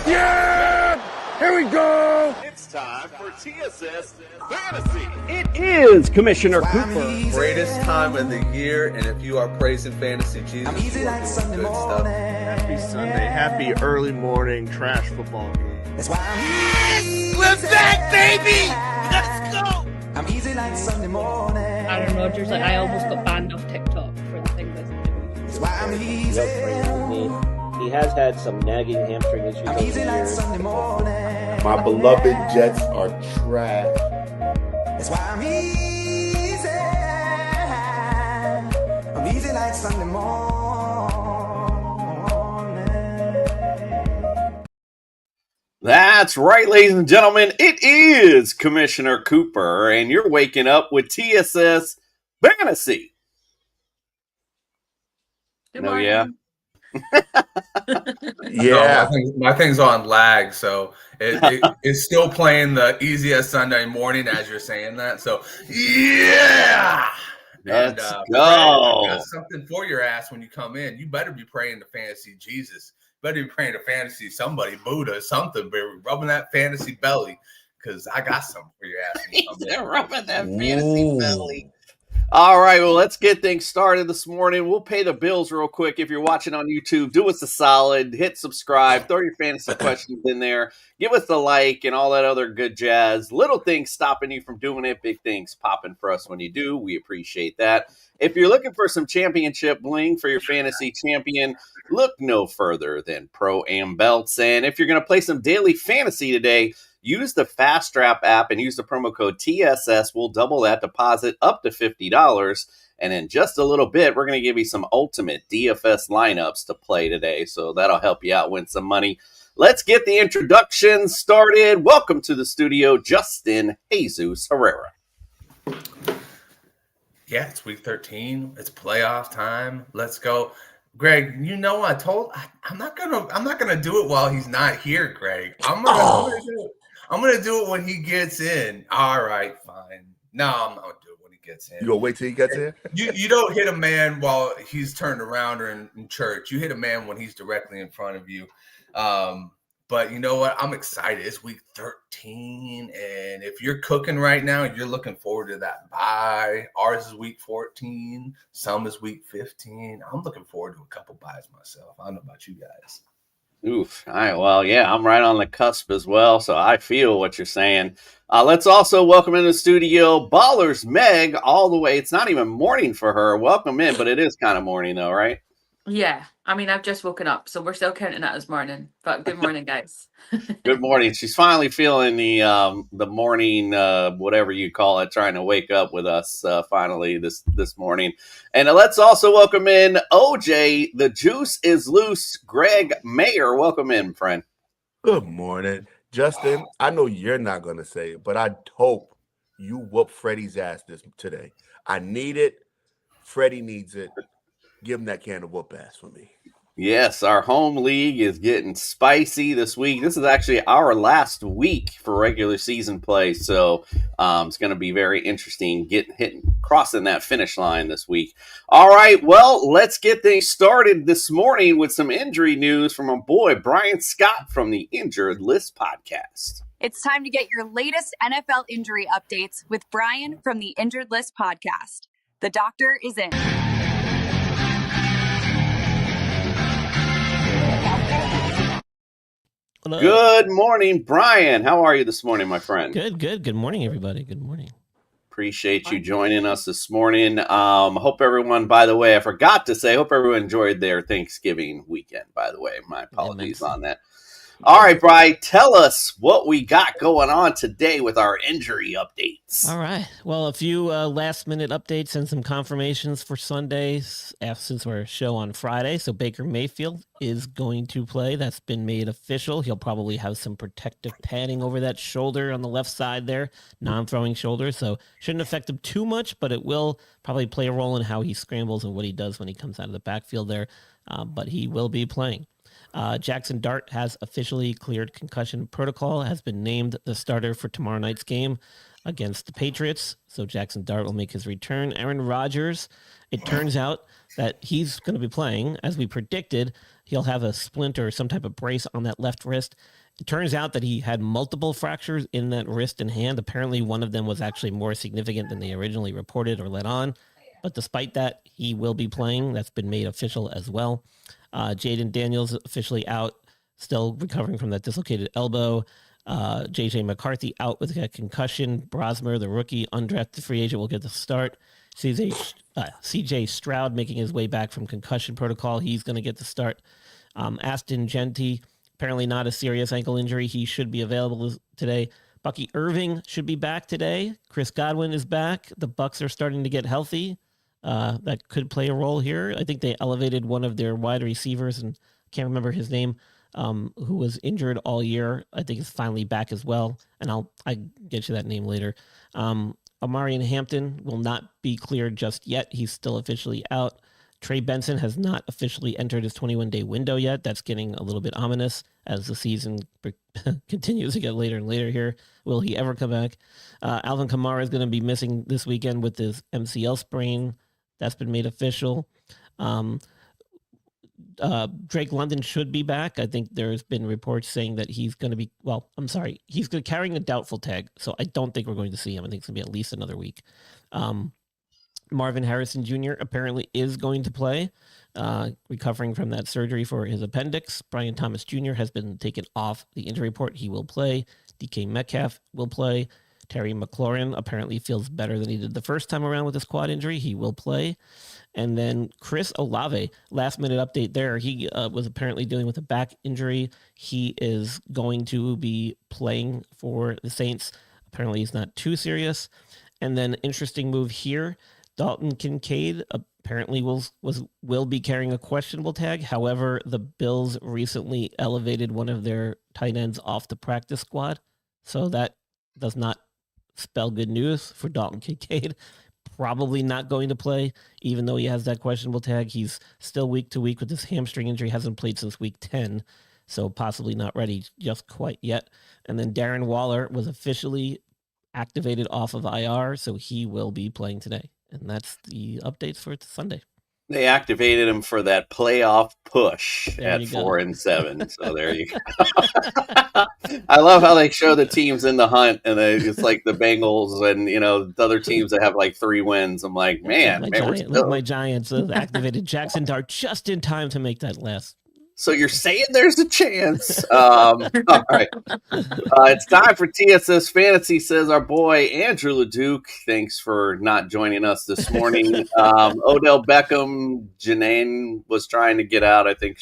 Yeah! Here we go! It's time for TSS Fantasy. It is Commissioner Cooper. Greatest time of the year, and if you are praising fantasy Jesus, you are doing good stuff. Happy Sunday. Happy early morning trash football game. That's why We're back, baby! Let's go! I'm easy like Sunday morning. Aaron Rodgers, like, I almost got banned off TikTok for the thing that's That's why I'm easy. He has had some nagging hamstring issues I'm over easy the like years. Sunday morning. My beloved Jets are trash. That's why I'm easy. I'm easy like Sunday morning. That's right, ladies and gentlemen. It is Commissioner Cooper, and you're waking up with TSS Fantasy. Good No, morning. yeah. Yeah. No, my thing's on lag, so it's still playing the easy as Sunday morning as you're saying that. So yeah, Let's Brad, go. I got something for your ass when you come in. You better be praying to fantasy Jesus. You better be praying to fantasy somebody, Buddha, something. But rubbing that fantasy belly because I got something for your ass. When you come in. They're rubbing that fantasy belly. All right, well, let's get things started this morning. We'll pay the bills real quick. If you're watching on YouTube, do us a solid, hit subscribe, throw your fantasy questions in there, give us a like, and all that other good jazz. Little things stopping you from doing it, big things popping for us when you do. We appreciate that. If you're looking for some championship bling for your fantasy champion, look no further than Pro-Am Belts. And if you're going to play some daily fantasy today, use the Fast Strap app and use the promo code TSS. We'll double that deposit up to $50. And in just a little bit, we're going to give you some ultimate DFS lineups to play today. So that'll help you out win some money. Let's get the introduction started. Welcome to the studio, Justin Jesus Herrera. Yeah, it's week 13. It's playoff time. Let's go. Greg, I'm not gonna do it while he's not here, Greg. I'm gonna do it when he gets in. All right, fine. No, I'm not gonna do it when he gets in. You gonna wait till he gets here? You don't hit a man while he's turned around or in church. You hit a man when he's directly in front of you. But you know what? I'm excited. It's week 13. And if you're cooking right now, you're looking forward to that bye. Ours is week 14. Some is week 15. I'm looking forward to a couple buys myself. I don't know about you guys. Oof. All right. Well, yeah, I'm right on the cusp as well. So I feel what you're saying. Let's also welcome in the studio Ballers Meg all the way. It's not even morning for her. Welcome in, but it is kind of morning though, right? Yeah, I mean, I've just woken up, so we're still counting that as morning. But good morning, guys. Good morning. She's finally feeling the morning, whatever you call it, trying to wake up with us finally this morning. And let's also welcome in OJ. The juice is loose. Greg Mayer, welcome in, friend. Good morning. Justin, I know you're not gonna say it, but I hope you whoop Freddie's ass today. I need it. Freddie needs it. Give him that can of whoop ass for me. Yes, our home league is getting spicy this week. This is actually our last week for regular season play, so it's going to be very interesting crossing that finish line this week. All right, well, let's get things started this morning with some injury news from our boy Brian Scott from the Injured List podcast. It's time to get your latest NFL injury updates with Brian from the Injured List podcast. The doctor is in. Hello. Good morning, Brian. How are you this morning, my friend? Good. Good morning, everybody. Good morning. Appreciate you joining us this morning. Hope everyone, by the way, I forgot to say, hope everyone enjoyed their Thanksgiving weekend, by the way. My apologies on that. All right, Brian, tell us what we got going on today with our injury updates. All right. Well, a few last-minute updates and some confirmations for Sundays since our show on Friday. So Baker Mayfield is going to play. That's been made official. He'll probably have some protective padding over that shoulder on the left side there, non-throwing shoulder. So shouldn't affect him too much, but it will probably play a role in how he scrambles and what he does when he comes out of the backfield there. But he will be playing. Jackson Dart has officially cleared concussion protocol, has been named the starter for tomorrow night's game. against the Patriots. So Jackson Dart will make his return. Aaron Rodgers, it turns out that he's going to be playing. As we predicted, he'll have a splint or some type of brace on that left wrist. It turns out that he had multiple fractures in that wrist and hand. Apparently, one of them was actually more significant than they originally reported or let on. But despite that, he will be playing. That's been made official as well. Jaden Daniels officially out, still recovering from that dislocated elbow. JJ McCarthy out with a concussion. Brosmer, the rookie undrafted free agent, will get the start. CJ Stroud making his way back from concussion protocol. He's going to get the start. Aston Genty, apparently not a serious ankle injury. He should be available today. Bucky Irving should be back today. Chris Godwin is back. The Bucs are starting to get healthy. That could play a role here. I think they elevated one of their wide receivers, and I can't remember his name, who was injured all year. I think is finally back as well, and I'll get you that name later. Omarion Hampton will not be cleared just yet. He's still officially out. Trey Benson has not officially entered his 21-day window yet. That's getting a little bit ominous as the season continues to get later and later here. Will he ever come back? Alvin Kamara is going to be missing this weekend with his MCL sprain. That's been made official. Drake London should be back. I think there's been reports saying that he's going to be, he's carrying a doubtful tag, so I don't think we're going to see him. I think it's going to be at least another week. Marvin Harrison Jr. apparently is going to play, recovering from that surgery for his appendix. Brian Thomas Jr. has been taken off the injury report. He will play. DK Metcalf will play. Terry McLaurin apparently feels better than he did the first time around with his quad injury. He will play. And then Chris Olave, last minute update there. He was apparently dealing with a back injury. He is going to be playing for the Saints. Apparently he's not too serious. And then interesting move here. Dalton Kincaid apparently will be carrying a questionable tag. However, the Bills recently elevated one of their tight ends off the practice squad. So that does not spell good news for Dalton Kincaid. Probably not going to play, even though he has that questionable tag. He's still week to week with this hamstring injury. Hasn't played since week 10, so possibly not ready just quite yet. And then Darren Waller was officially activated off of IR, so he will be playing today. And that's the updates for Sunday. They activated him for that playoff push There at you go. 4-7. So there you go. I love how they show the teams in the hunt, and it's like the Bengals and the other teams that have like 3 wins. I'm like, my Giants have activated Jackson Dart just in time to make that last. So you're saying there's a chance. All right. It's time for TSS Fantasy, says our boy Andrew LeDuc. Thanks for not joining us this morning. Odell Beckham, Janine was trying to get out. I think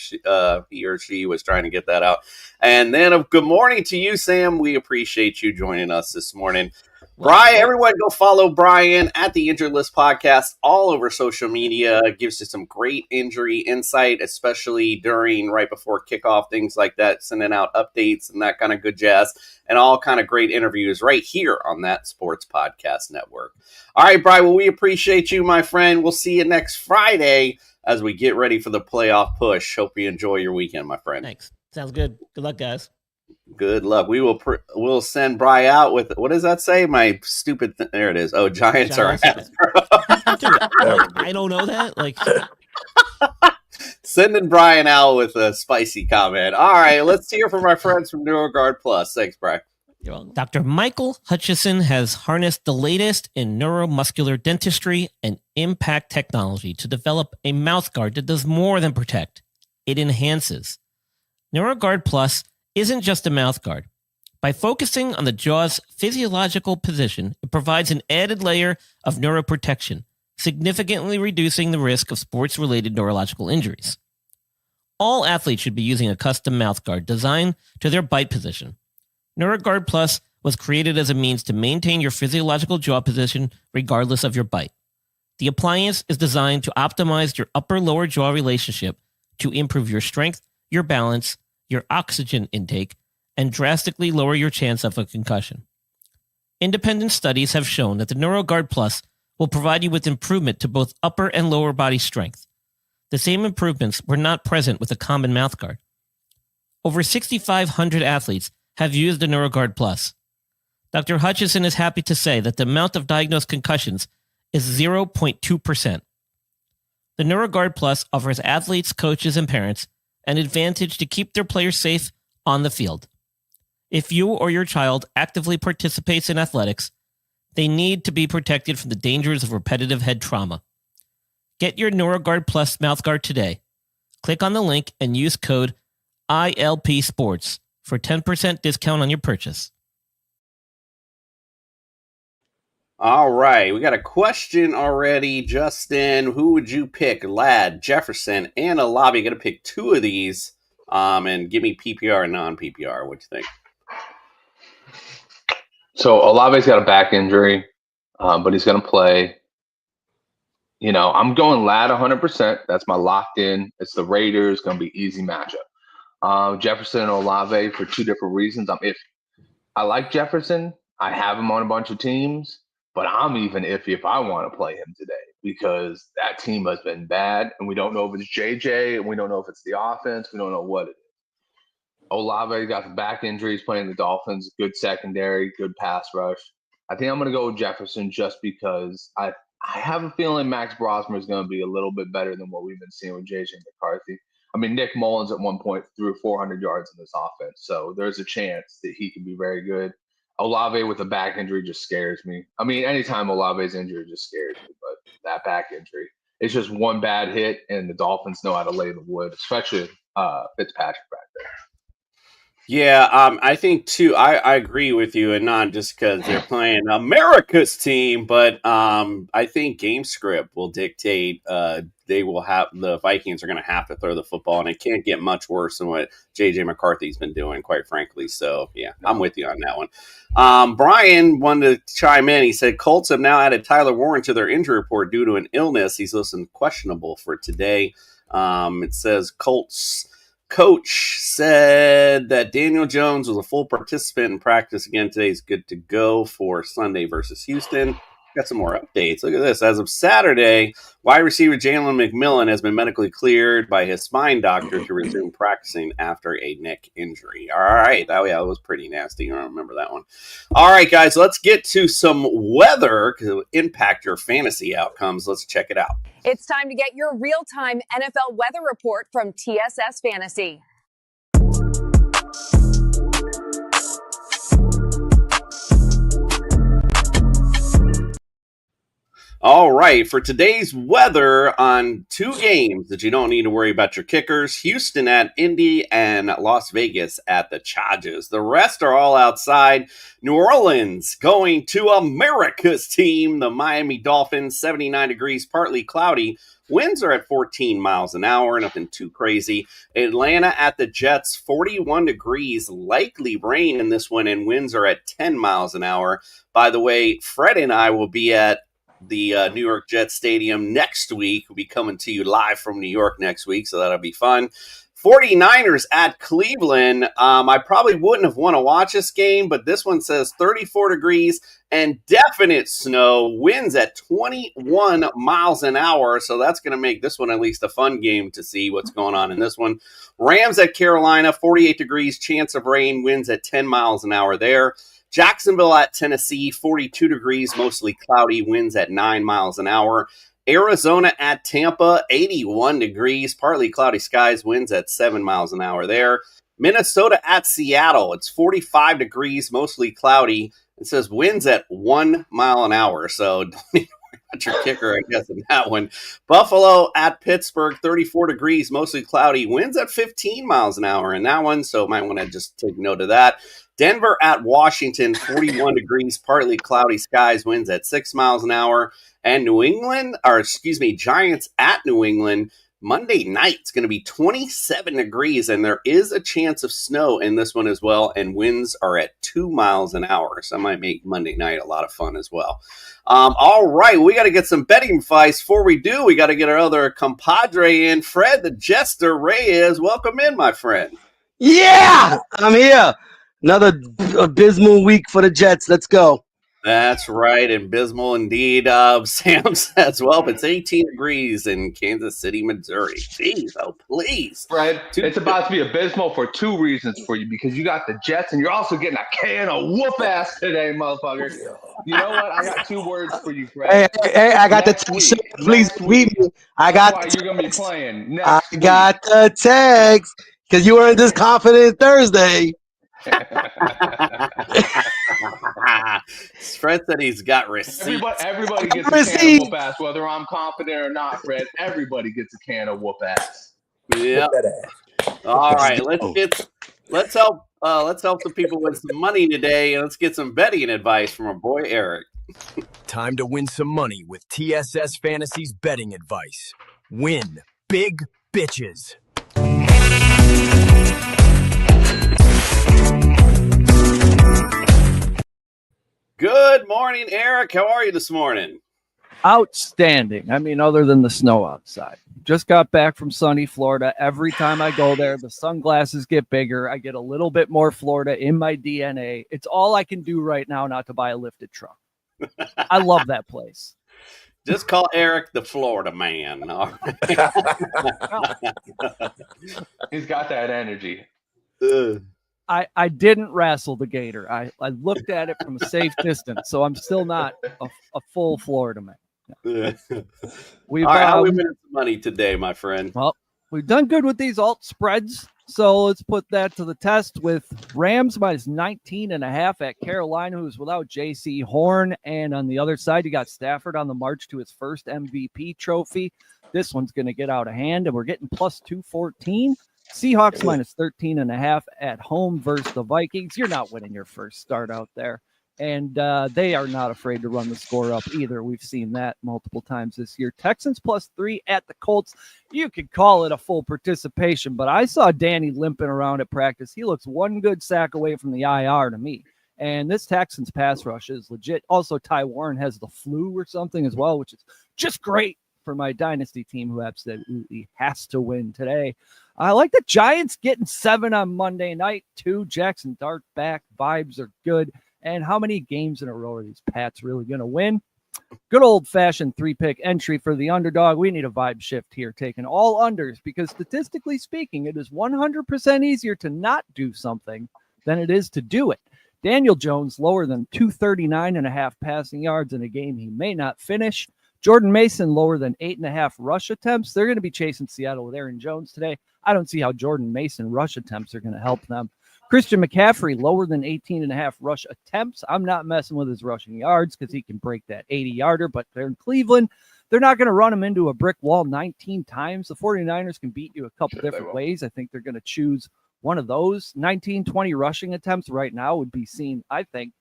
he or she was trying to get that out. And then good morning to you, Sam. We appreciate you joining us this morning. Brian, everyone go follow Brian at the Injured List Podcast all over social media. Gives you some great injury insight, especially right before kickoff, things like that, sending out updates and that kind of good jazz, and all kind of great interviews right here on that Sports Podcast Network. All right, Brian, well, we appreciate you, my friend. We'll see you next Friday as we get ready for the playoff push. Hope you enjoy your weekend, my friend. Thanks. Sounds good. Good luck, guys. Good luck. We'll send Bri out with, what does that say? My stupid there it is. Oh, Giants are after. Dude, I don't know that. Sending Brian out with a spicy comment. All right, let's hear from our friends from NeuroGuard Plus. Thanks, Brian. Dr. Michael Hutchison has harnessed the latest in neuromuscular dentistry and impact technology to develop a mouthguard that does more than protect. It enhances. NeuroGuard Plus isn't just a mouthguard. By focusing on the jaw's physiological position, it provides an added layer of neuroprotection, significantly reducing the risk of sports-related neurological injuries. All athletes should be using a custom mouthguard designed to their bite position. NeuroGuard Plus was created as a means to maintain your physiological jaw position regardless of your bite. The appliance is designed to optimize your upper-lower jaw relationship to improve your strength, your balance, your oxygen intake, and drastically lower your chance of a concussion. Independent studies have shown that the NeuroGuard Plus will provide you with improvement to both upper and lower body strength. The same improvements were not present with a common mouthguard. Over 6,500 athletes have used the NeuroGuard Plus. Dr. Hutchison is happy to say that the amount of diagnosed concussions is 0.2%. The NeuroGuard Plus offers athletes, coaches, and parents an advantage to keep their players safe on the field. If you or your child actively participates in athletics, they need to be protected from the dangers of repetitive head trauma. Get your NeuroGuard Plus mouthguard today. Click on the link and use code ILP Sports for 10% discount on your purchase. All right, we got a question already, Justin. Who would you pick? Ladd, Jefferson, and Olave. Got to pick two of these, and give me PPR and non-PPR. What do you think? So Olave's got a back injury, but he's going to play. You know, I'm going Ladd 100%. That's my locked in. It's the Raiders. Going to be easy matchup. Jefferson and Olave for two different reasons. If I like Jefferson, I have him on a bunch of teams. But I'm even iffy if I want to play him today because that team has been bad, and we don't know if it's JJ, and we don't know if it's the offense. We don't know what it is. Olave got the back injuries playing the Dolphins, good secondary, good pass rush. I think I'm going to go with Jefferson just because I have a feeling Max Brosmer is going to be a little bit better than what we've been seeing with JJ McCarthy. I mean, Nick Mullins at one point threw 400 yards in this offense, so there's a chance that he can be very good. Olave with a back injury just scares me. I mean, anytime Olave's injured just scares me, but that back injury, it's just one bad hit, and the Dolphins know how to lay the wood, especially Fitzpatrick back there. Yeah, I think too. I agree with you, and not just because they're playing America's team, but I think game script will dictate. They will have the Vikings are going to have to throw the football, and it can't get much worse than what JJ McCarthy's been doing, quite frankly. So yeah, I'm with you on that one. Brian wanted to chime in. He said Colts have now added Tyler Warren to their injury report due to an illness. He's listed questionable for today. It says Colts coach said that Daniel Jones was a full participant in practice again today. He's good to go for Sunday versus Houston. Got some more updates. Look at this. As of Saturday, wide receiver Jalen McMillan has been medically cleared by his spine doctor to resume practicing after a neck injury. All right. Oh, yeah, that was pretty nasty. I don't remember that one. All right, guys, let's get to some weather because it will impact your fantasy outcomes. Let's check it out. It's time to get your real-time NFL weather report from TSS Fantasy. All right, for today's weather on two games that you don't need to worry about your kickers, Houston at Indy and Las Vegas at the Chargers. The rest are all outside. New Orleans going to America's team, the Miami Dolphins, 79 degrees, partly cloudy. Winds are at 14 miles an hour, nothing too crazy. Atlanta at the Jets, 41 degrees, likely rain in this one, and winds are at 10 miles an hour. By the way, Fred and I will be at the New York Jets Stadium next week. We'll be coming to you live from New York next week, so that'll be fun. 49ers at Cleveland. I probably wouldn't have want to watch this game, but this one says 34 degrees and definite snow. Winds at 21 miles an hour, so that's going to make this one at least a fun game to see what's going on in this one. Rams at Carolina, 48 degrees, chance of rain, winds at 10 miles an hour there. Jacksonville at Tennessee, 42 degrees, mostly cloudy, winds at 9 miles an hour. Arizona at Tampa, 81 degrees, partly cloudy skies, winds at 7 miles an hour there. Minnesota at Seattle, it's 45 degrees, mostly cloudy. It says winds at 1 mile an hour, so don't even worry about your kicker, I guess, in that one. Buffalo at Pittsburgh, 34 degrees, mostly cloudy, winds at 15 miles an hour in that one, so might want to just take note of that. Denver at Washington, 41 degrees, partly cloudy skies, winds at 6 miles an hour. And Giants at New England, Monday night, it's going to be 27 degrees, and there is a chance of snow in this one as well, and winds are at 2 miles an hour, so that might make Monday night a lot of fun as well. All right, we got to get some betting advice. Before we do, we got to get our other compadre in, Fred the Jester Reyes. Welcome in, my friend. Yeah, I'm here. Another abysmal week for the Jets. Let's go. That's right, abysmal indeed. Sam says, well, it's 18 degrees in Kansas City, Missouri. Jeez, oh, please. Fred, it's about to be abysmal for two reasons for you, because you got the Jets and you're also getting a can of whoop ass today, motherfucker. You know what? I got 2 words for you, Fred. Hey, I got the text. Please beat me. I got That's why you're going to be playing I next week. got the text because you weren't this confident Thursday. Fred said he's got receipts. Everybody gets a can of whoop ass, whether I'm confident or not, Fred. Everybody gets a can of whoop ass. Yeah. All right, let's help the people with some money today, and let's get some betting advice from our boy Eric. Time to win some money with TSS Fantasy's betting advice. Win big bitches. Good morning, Eric. How are you this morning? Outstanding. I mean, other than the snow outside. Just got back from sunny Florida. Every time I go there, the sunglasses get bigger. I get a little bit more Florida in my DNA. It's all I can do right now not to buy a lifted truck. I love that place. Just call Eric the Florida man. All right. He's got that energy. I didn't wrestle the gator. I looked at it from a safe distance, so I'm still not a full Florida man. Yeah. We've All right, how are we winning some money today, my friend? Well, we've done good with these alt spreads, so let's put that to the test with Rams minus 19.5 at Carolina, who's without J.C. Horn, and on the other side, you got Stafford on the march to his first MVP trophy. This one's going to get out of hand, and we're getting plus 214. Seahawks minus 13.5 at home versus the Vikings. You're not winning your first start out there. And they are not afraid to run the score up either. We've seen that multiple times this year. Texans plus 3 at the Colts. You could call it a full participation, but I saw Danny limping around at practice. He looks one good sack away from the IR to me. And this Texans pass rush is legit. Also, Ty Warren has the flu or something as well, which is just great for my dynasty team who absolutely has to win today. I like the Giants getting 7 on Monday night, too. Jackson Dart back. Vibes are good. And how many games in a row are these Pats really going to win? Good old-fashioned 3-pick entry for the underdog. We need a vibe shift here, taking all unders, because statistically speaking, it is 100% easier to not do something than it is to do it. Daniel Jones lower than 239.5 passing yards in a game he may not finish. Jordan Mason lower than 8.5 rush attempts. They're going to be chasing Seattle with Aaron Jones today. I don't see how Jordan Mason rush attempts are going to help them. Christian McCaffrey lower than 18.5 rush attempts. I'm not messing with his rushing yards because he can break that 80-yarder, but they're in Cleveland. They're not going to run him into a brick wall 19 times. The 49ers can beat you a couple different ways. I think they're going to choose one of those. 19, 20 rushing attempts right now would be seen, I think,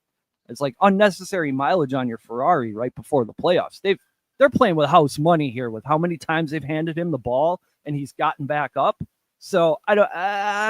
as like unnecessary mileage on your Ferrari right before the playoffs. They're playing with house money here with how many times they've handed him the ball and he's gotten back up. So I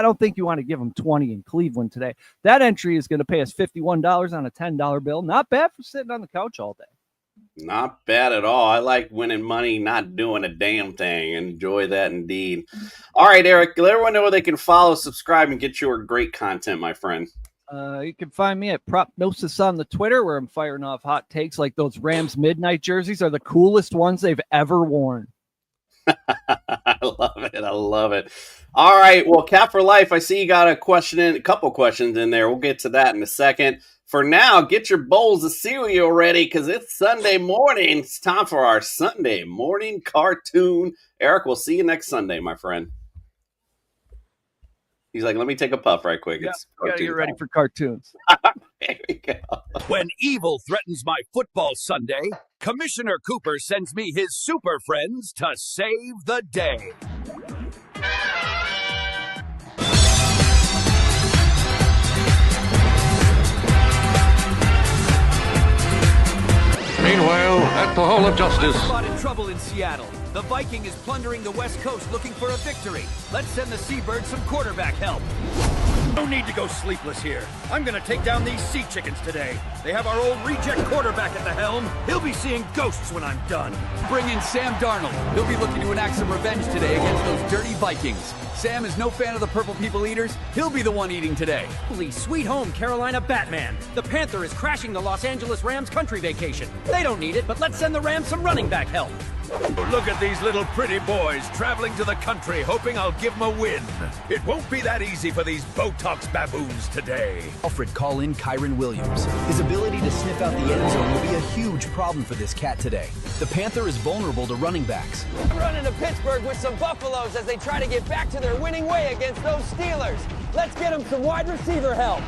don't think you want to give him 20 in Cleveland today. That entry is going to pay us $51 on a $10 bill. Not bad for sitting on the couch all day. Not bad at all. I like winning money, not doing a damn thing. Enjoy that indeed. All right, Eric, let everyone know where they can follow, subscribe, and get your great content, my friend. You can find me at Propnosis on the Twitter, where I'm firing off hot takes like those Rams midnight jerseys are the coolest ones they've ever worn. I love it. I love it. All right. Well, Cap for Life, I see you got a couple questions in there. We'll get to that in a second. For now, get your bowls of cereal ready because it's Sunday morning. It's time for our Sunday morning cartoon. Eric, we'll see you next Sunday, my friend. He's like, let me take a puff right quick. Yeah, It's you gotta get cartoon ready time. for cartoons. There we go. When evil threatens my football Sunday, Commissioner Cooper sends me his super friends to save the day. Meanwhile, at the Hall of Justice. Spotted trouble in Seattle. The Viking is plundering the West Coast looking for a victory. Let's send the Seabirds some quarterback help. No need to go sleepless here. I'm going to take down these sea chickens today. They have our old reject quarterback at the helm. He'll be seeing ghosts when I'm done. Bring in Sam Darnold. He'll be looking to enact some revenge today against those dirty Vikings. Sam is no fan of the Purple People Eaters. He'll be the one eating today. Holy sweet home, Carolina Batman. The Panther is crashing the Los Angeles Rams country vacation. They don't need it, but let's send the Rams some running back help. Look at these little pretty boys traveling to the country, hoping I'll give them a win. It won't be that easy for these Botox baboons today. Alfred, call in Kyron Williams. His ability to sniff out the end zone will be a huge problem for this cat today. The Panther is vulnerable to running backs. I'm running to Pittsburgh with some Buffaloes as they try to get back to their winning way against those Steelers. Let's get them some wide receiver help.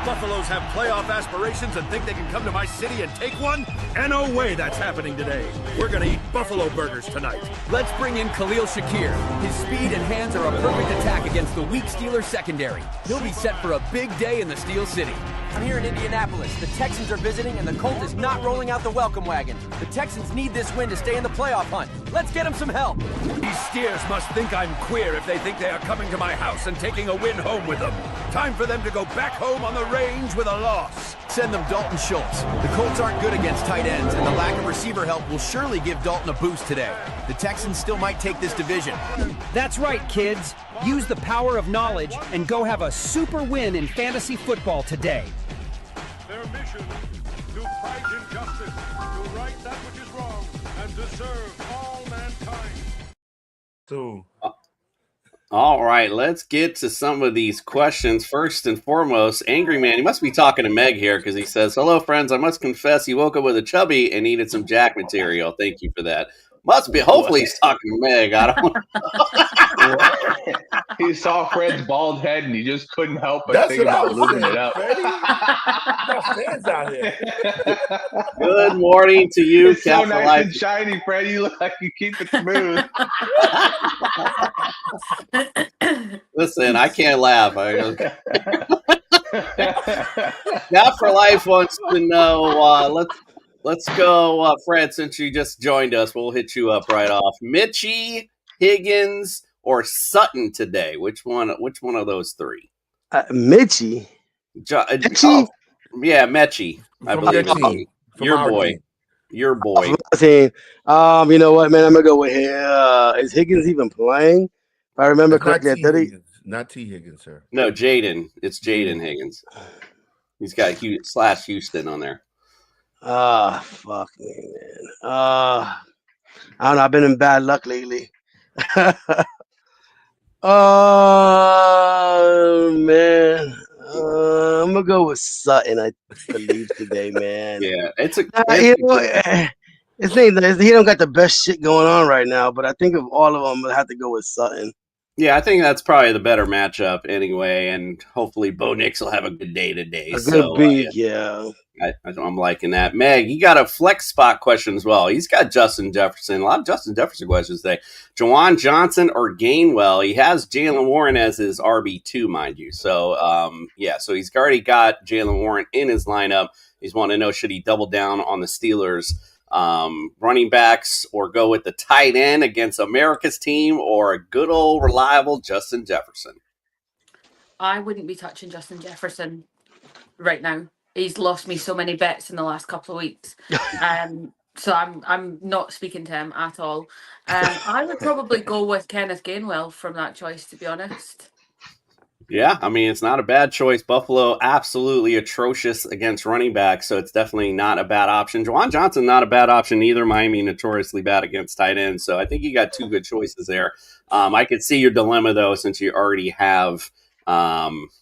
Buffaloes have playoff aspirations and think they can come to my city and take one? And no way that's happening today. We're gonna eat buffalo burgers tonight. Let's bring in Khalil Shakir. His speed and hands are a perfect attack against the weak Steelers secondary. He'll be set for a big day in the Steel City. I'm here in Indianapolis. The Texans are visiting and the Colt is not rolling out the welcome wagon. The Texans need this win to stay in the playoff hunt. Let's get them some help. These steers must think I'm queer if they think they are coming to my house and taking a win home with them. Time for them to go back home on the range with a loss. Send them Dalton Schultz. The Colts aren't good against tight ends, and the lack of receiver help will surely give Dalton a boost today. The Texans still might take this division. That's right, kids. Use the power of knowledge and go have a super win in fantasy football today. Their mission, to fight injustice, to right that which is wrong, and to serve all mankind. Two. All right, let's get to some of these questions. First and foremost, Angry Man, he must be talking to Meg here because he says, "Hello, friends. I must confess he woke up with a chubby and needed some Jack material. Thank you for that." Must be. Hopefully he's talking to Meg. I don't He saw Fred's bald head and he just couldn't help but think about lubing it up. Fans out here. Good morning to you, It's so Captain nice Life. and shiny, Fred. You look like you keep it smooth. Listen, I can't laugh. Cap for Life wants to know. Let's go, Fred. Since you just joined us, we'll hit you up right off. Mitchie, Higgins, or Sutton today? Which one of those three? Mitchie. Mechie? Yeah, Mechie. I From believe your it's team. your From our boy. team. Your boy. You know what, man? I'm gonna go with him. Is Higgins even playing? If I remember It's not correctly, T. at 30. Higgins. Not T. Higgins, sir. No, Jaden. It's Jaden Higgins. He's got Houston on there. Fuck me, man. I don't know. I've been in bad luck lately. Man. I'm gonna go with Sutton. I believe today, man. Yeah, it's a. He don't got the best shit going on right now, but I think of all of them, I have to go with Sutton. Yeah, I think that's probably the better matchup anyway, and hopefully Bo Nix will have a good day today. A good beat, yeah. I'm liking that. Meg, you got a flex spot question as well. He's got Justin Jefferson. A lot of Justin Jefferson questions today. Jawan Johnson or Gainwell? He has Jalen Warren as his RB2, mind you. So, so he's already got Jalen Warren in his lineup. He's wanting to know, should he double down on the Steelers running backs or go with the tight end against America's team or a good old reliable Justin Jefferson? I wouldn't be touching Justin Jefferson right now. He's lost me so many bets in the last couple of weeks. So I'm not speaking to him at all. I would probably go with Kenneth Gainwell from that choice, to be honest. Yeah, I mean, it's not a bad choice. Buffalo absolutely atrocious against running backs, so it's definitely not a bad option. Jawan Johnson, not a bad option either. Miami notoriously bad against tight ends, so I think you got two good choices there. I could see your dilemma, though, since you already have Jalen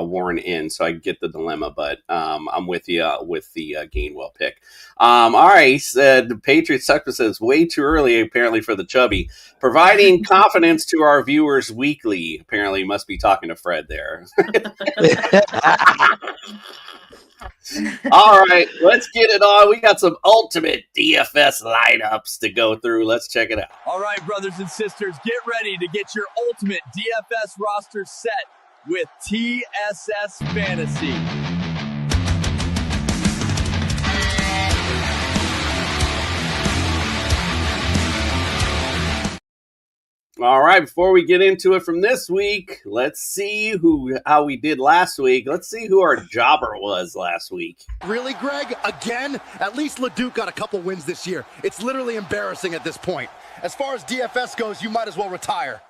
Warren in, so I get the dilemma, but I'm with you with the Gainwell pick. All right, he said the Patriots sector says way too early, apparently, for the chubby. Providing confidence to our viewers weekly. Apparently, must be talking to Fred there. All right, let's get it on. We got some ultimate DFS lineups to go through. Let's check it out. All right, brothers and sisters, get ready to get your ultimate DFS roster set with TSS Fantasy. All right, before we get into it from this week, let's see how we did last week. Let's see who our jobber was last week. Really, Greg? Again? At least LeDuc got a couple wins this year. It's literally embarrassing at this point. As far as DFS goes, you might as well retire.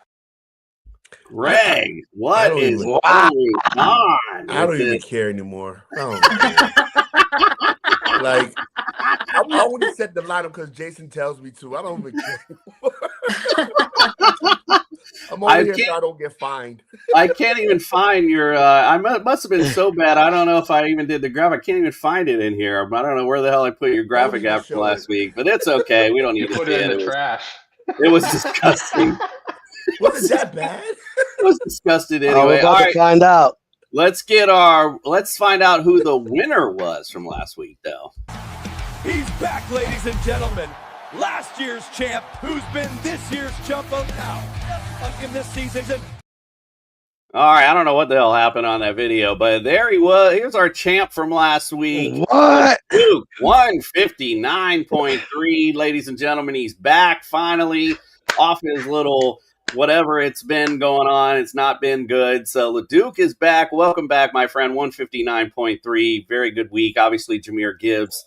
Greg, what is going on? I don't even care anymore. Like, I only set the lineup because Jason tells me to. I don't even care. I'm only here so I don't get fined. I can't even find your. It must have been so bad. I don't know if I even did the graphic. I can't even find it in here. I don't know where the hell I put your graphic after last week, but it's okay. We don't need to put it in the trash. It was disgusting. Was it that bad? It was disgusting anyway. We're about to find out. Let's find out who the winner was from last week, though. He's back, ladies and gentlemen. Last year's champ, who's been this year's chump of now. In this season. All right, I don't know what the hell happened on that video, but there he was. Here's our champ from last week. What? Duke, 159.3, ladies and gentlemen. He's back finally off his little whatever it's been going on. It's not been good. So LeDuc is back. Welcome back, my friend. 159.3. Very good week. Obviously, Jahmyr Gibbs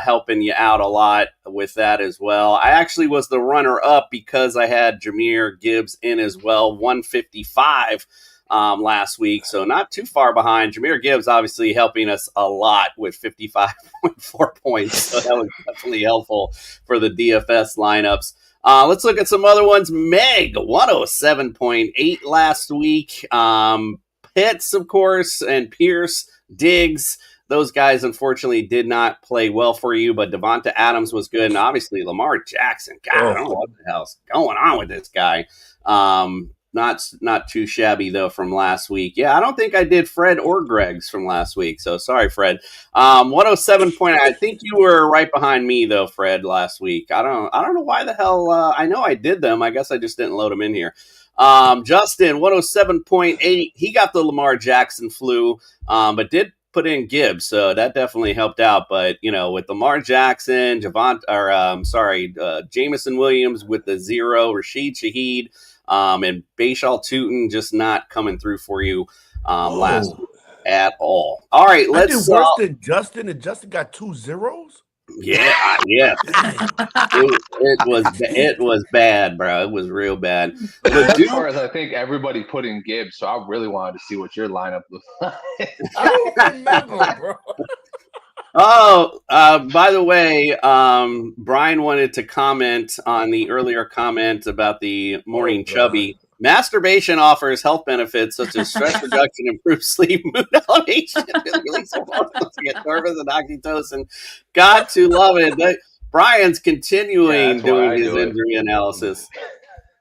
helping you out a lot with that as well. I actually was the runner-up because I had Jahmyr Gibbs in as well. 155 last week, so not too far behind. Jahmyr Gibbs obviously helping us a lot with 55.4 points, so that was definitely helpful for the DFS lineups. Let's look at some other ones. Meg, 107.8 last week. Pitts, of course, and Pierce, Diggs. Those guys, unfortunately, did not play well for you, but Devonta Adams was good. And obviously, Lamar Jackson. God, I don't know what the hell's going on with this guy. Not too shabby, though, from last week. Yeah, I don't think I did Fred or Greg's from last week, so sorry, Fred. 107 point. I think you were right behind me, though, Fred, last week. I don't know why the hell. I know I did them. I guess I just didn't load them in here. Justin, 107.8. He got the Lamar Jackson flu, but did put in Gibbs, so that definitely helped out. But, you know, with Lamar Jackson, Jameson Williams with the 0, Rashid Shaheed, and Bashal Tootin just not coming through for you last week at all. All right, let's. I did worse than Justin, and Justin got 2 zeros. Yeah. It was bad, bro. It was real bad. As far as I think everybody put in Gibbs, so I really wanted to see what your lineup was like. I don't remember, bro. Oh, by the way, Brian wanted to comment on the earlier comment about the morning chubby. Masturbation offers health benefits such as stress reduction, improved sleep, mood elevation, release of endorphins and oxytocin. Got to love it. Brian's continuing doing his injury analysis.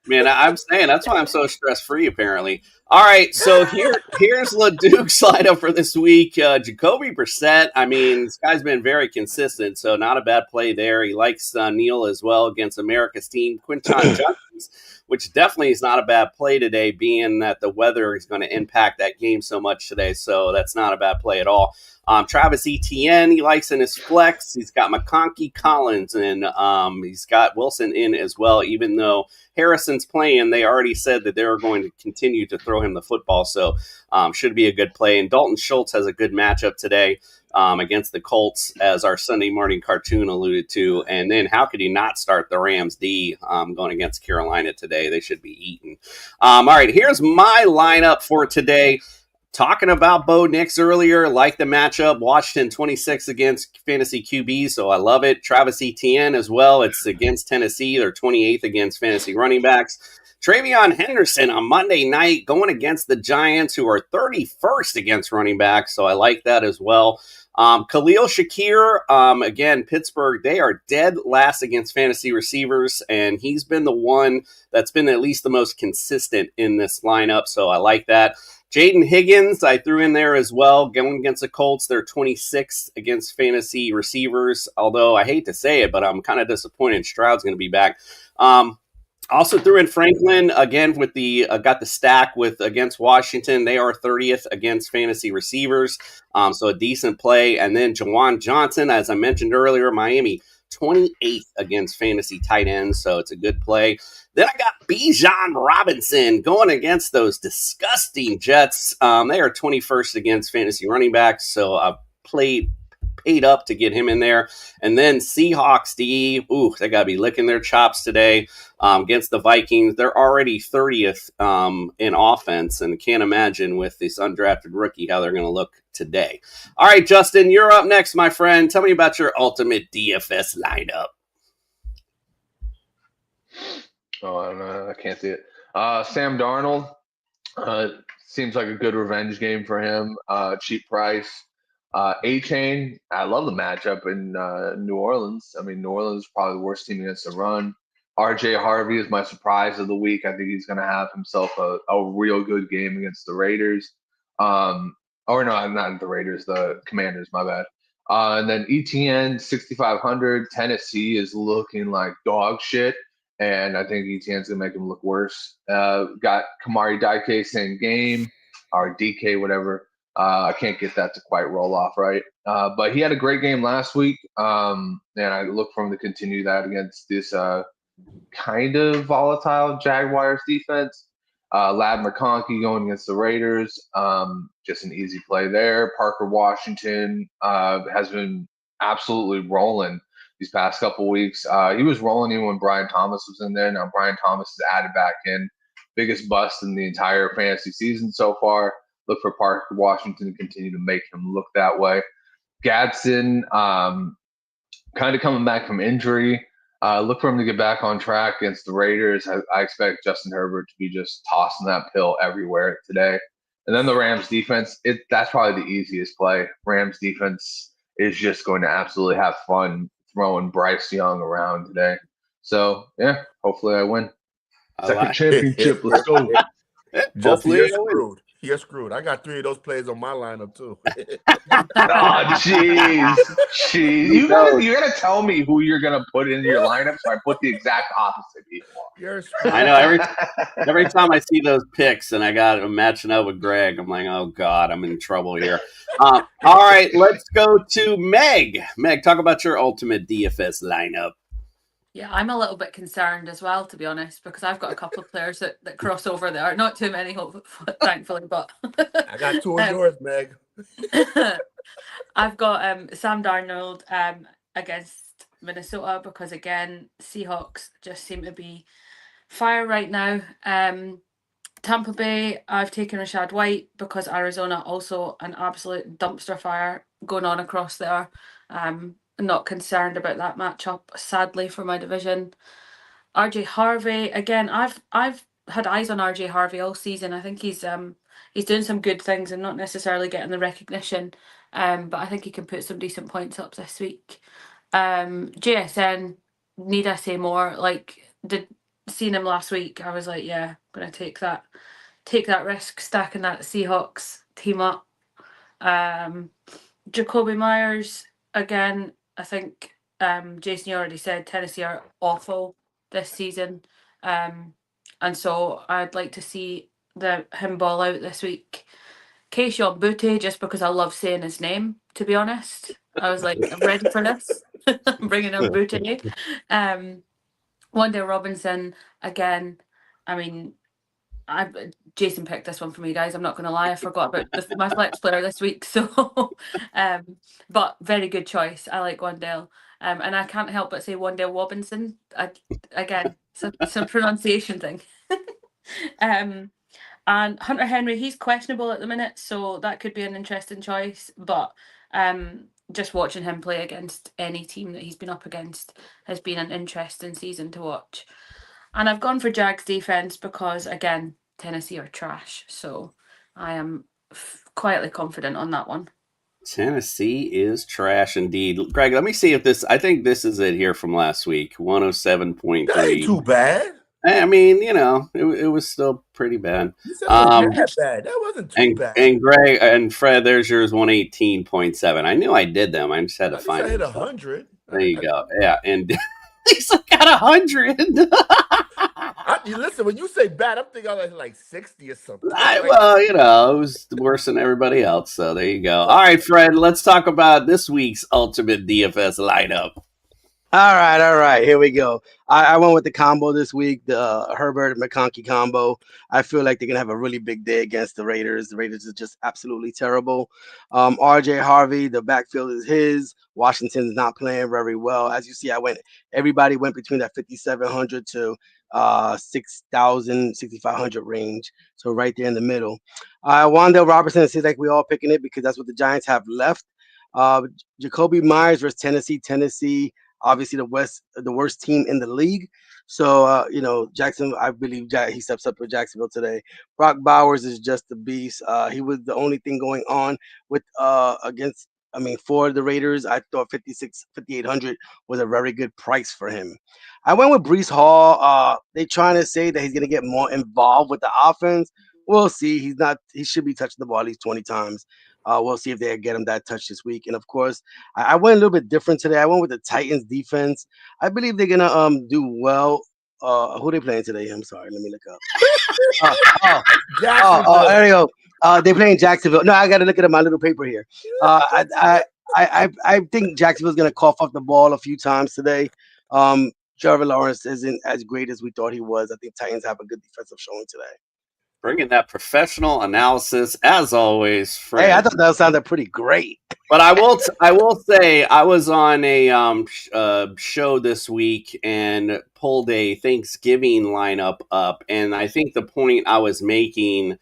Man, I'm saying that's why I'm so stress-free, apparently. All right, so here's LeDuc's lineup for this week. Jacoby Brissett, I mean, this guy's been very consistent, so not a bad play there. He likes Neal as well against America's team. Quinton Judkins, which definitely is not a bad play today, being that the weather is going to impact that game so much today, so that's not a bad play at all. Travis Etienne, he likes in his flex. He's got McConkey, Collins, and he's got Wilson in as well. Even though Harrison's playing, they already said that they're going to continue to throw him the football, so should be a good play. And Dalton Schultz has a good matchup today against the Colts, as our Sunday morning cartoon alluded to. And then how could he not start the Rams D going against Carolina today? They should be eaten. All right, here's my lineup for today. Talking about Bo Nix earlier, like the matchup. Washington 26 against fantasy QB, so I love it. Travis Etienne as well. It's against Tennessee. They're 28th against fantasy running backs. Travion Henderson on Monday night going against the Giants, who are 31st against running backs, so I like that as well. Khalil Shakir, again, Pittsburgh, they are dead last against fantasy receivers, and he's been the one that's been at least the most consistent in this lineup, so I like that. Jaden Higgins, I threw in there as well, going against the Colts. They're 26th against fantasy receivers, although I hate to say it, but I'm kind of disappointed Stroud's going to be back. Also threw in Franklin, again, with the got the stack with against Washington. They are 30th against fantasy receivers, so a decent play. And then Jawan Johnson, as I mentioned earlier, Miami, 28th against fantasy tight ends, so it's a good play. Then I got Bijan Robinson going against those disgusting Jets. They are 21st against fantasy running backs, so I paid up to get him in there. And then Seahawks D, they got to be licking their chops today against the Vikings. They're already 30th in offense, and can't imagine with this undrafted rookie how they're going to look today. All right, Justin, you're up next, my friend. Tell me about your ultimate DFS lineup. Oh, no, I can't see it. Sam Darnold seems like a good revenge game for him. Cheap price. A-Chain, I love the matchup in New Orleans. I mean, New Orleans is probably the worst team against the run. RJ Harvey is my surprise of the week. I think he's going to have himself a real good game against the Raiders. Or no, not the Raiders, the Commanders, my bad. And then ETN, 6,500. Tennessee is looking like dog shit, and I think ETN's going to make him look worse. Got Kamari Dike, same game, or DK, whatever. I can't get that to quite roll off right. But he had a great game last week, and I look for him to continue that against this kind of volatile Jaguars defense. Lad McConkey going against the Raiders, just an easy play there. Parker Washington has been absolutely rolling these past couple weeks. He was rolling even when Brian Thomas was in there. Now Brian Thomas is added back in. Biggest bust in the entire fantasy season so far. Look for Parker Washington to continue to make him look that way. Gadsden kind of coming back from injury. Look for him to get back on track against the Raiders. I expect Justin Herbert to be just tossing that pill everywhere today. And then the Rams defense, that's probably the easiest play. Rams defense is just going to absolutely have fun throwing Bryce Young around today. So, yeah, hopefully I win. Second championship, let's go. Justin, you're screwed. You're screwed. I got 3 of those plays on my lineup too. Oh, jeez. You gotta tell me who you're gonna put in your lineup, so I put the exact opposite people. I know every time I see those picks and I got them matching up with Greg, I'm like, oh God, I'm in trouble here. All right, let's go to Meg. Meg, talk about your ultimate DFS lineup. Yeah, I'm a little bit concerned as well, to be honest, because I've got a couple of players that cross over there. Not too many, thankfully, but I got 2 of yours, Meg. I've got Sam Darnold against Minnesota because, again, Seahawks just seem to be fire right now. Tampa Bay, I've taken Rachaad White because Arizona also an absolute dumpster fire going on across there. Not concerned about that matchup, sadly, for my division. RJ Harvey, again, I've had eyes on RJ Harvey all season. I think he's doing some good things and not necessarily getting the recognition, but I think he can put some decent points up this week. JSN, need I say more? Seeing him last week, I was like, yeah, I'm gonna take that risk, stacking that Seahawks team up. Jacoby Myers, again, I think Jason, you already said Tennessee are awful this season. And so I'd like to see him ball out this week. Kayshon Boutte, just because I love saying his name, to be honest. I was like, I'm ready for this. I'm bringing up Boutte. Wanda Robinson, again, I mean, Jason picked this one for me, guys. I'm not going to lie. I forgot about my flex player this week. So, but very good choice. I like Wandale. And I can't help but say Wandale Robinson. Again, it's a pronunciation thing. And Hunter Henry, he's questionable at the minute. So that could be an interesting choice. But just watching him play against any team that he's been up against has been an interesting season to watch. And I've gone for Jags defense because, again, Tennessee are trash. So I am quietly confident on that one. Tennessee is trash indeed. Greg, let me see if this, I think this is it here from last week, 107.3. That ain't too bad. I mean, you know, it was still pretty bad. That bad. That wasn't too bad. And Greg and Fred, there's yours, 118.7. I knew I did them. I just had to find it. 100. There you go. Yeah, and he's got 100. Listen, when you say bad, I'm thinking like 60 or something. Well, you know, it was worse than everybody else. So there you go. All right, Fred, let's talk about this week's ultimate DFS lineup. All right. Here we go. I went with the combo this week, the Herbert McConkey combo. I feel like they're gonna have a really big day against the Raiders. The Raiders are just absolutely terrible. RJ Harvey, the backfield is his. Washington's not playing very well. As you see, everybody went between that 5,700 to 6,000, 6,500 range. So right there in the middle. Wan'Dale Robertson, it seems like we all picking it because that's what the Giants have left. Jacoby Myers versus Tennessee. Tennessee, obviously the worst team in the league. So Jackson, I believe he steps up for Jacksonville today. Brock Bowers is just a beast. He was the only thing going on with for the Raiders. I thought 5,800 was a very good price for him. I went with Breece Hall. They trying to say that he's gonna get more involved with the offense. We'll see. He's not. He should be touching the ball at least 20 times. We'll see if they get him that touch this week. And of course, I went a little bit different today. I went with the Titans defense. I believe they're gonna do well. Who are they playing today? I'm sorry. Let me look up. There you go. They're playing Jacksonville. No, I got to look at my little paper here. I think Jacksonville's gonna cough up the ball a few times today. Trevor Lawrence isn't as great as we thought he was. I think Titans have a good defensive showing today. Bringing that professional analysis as always, Fred. Hey, I thought that sounded pretty great. But I will say I was on a show this week and pulled a Thanksgiving lineup up, and I think the point I was making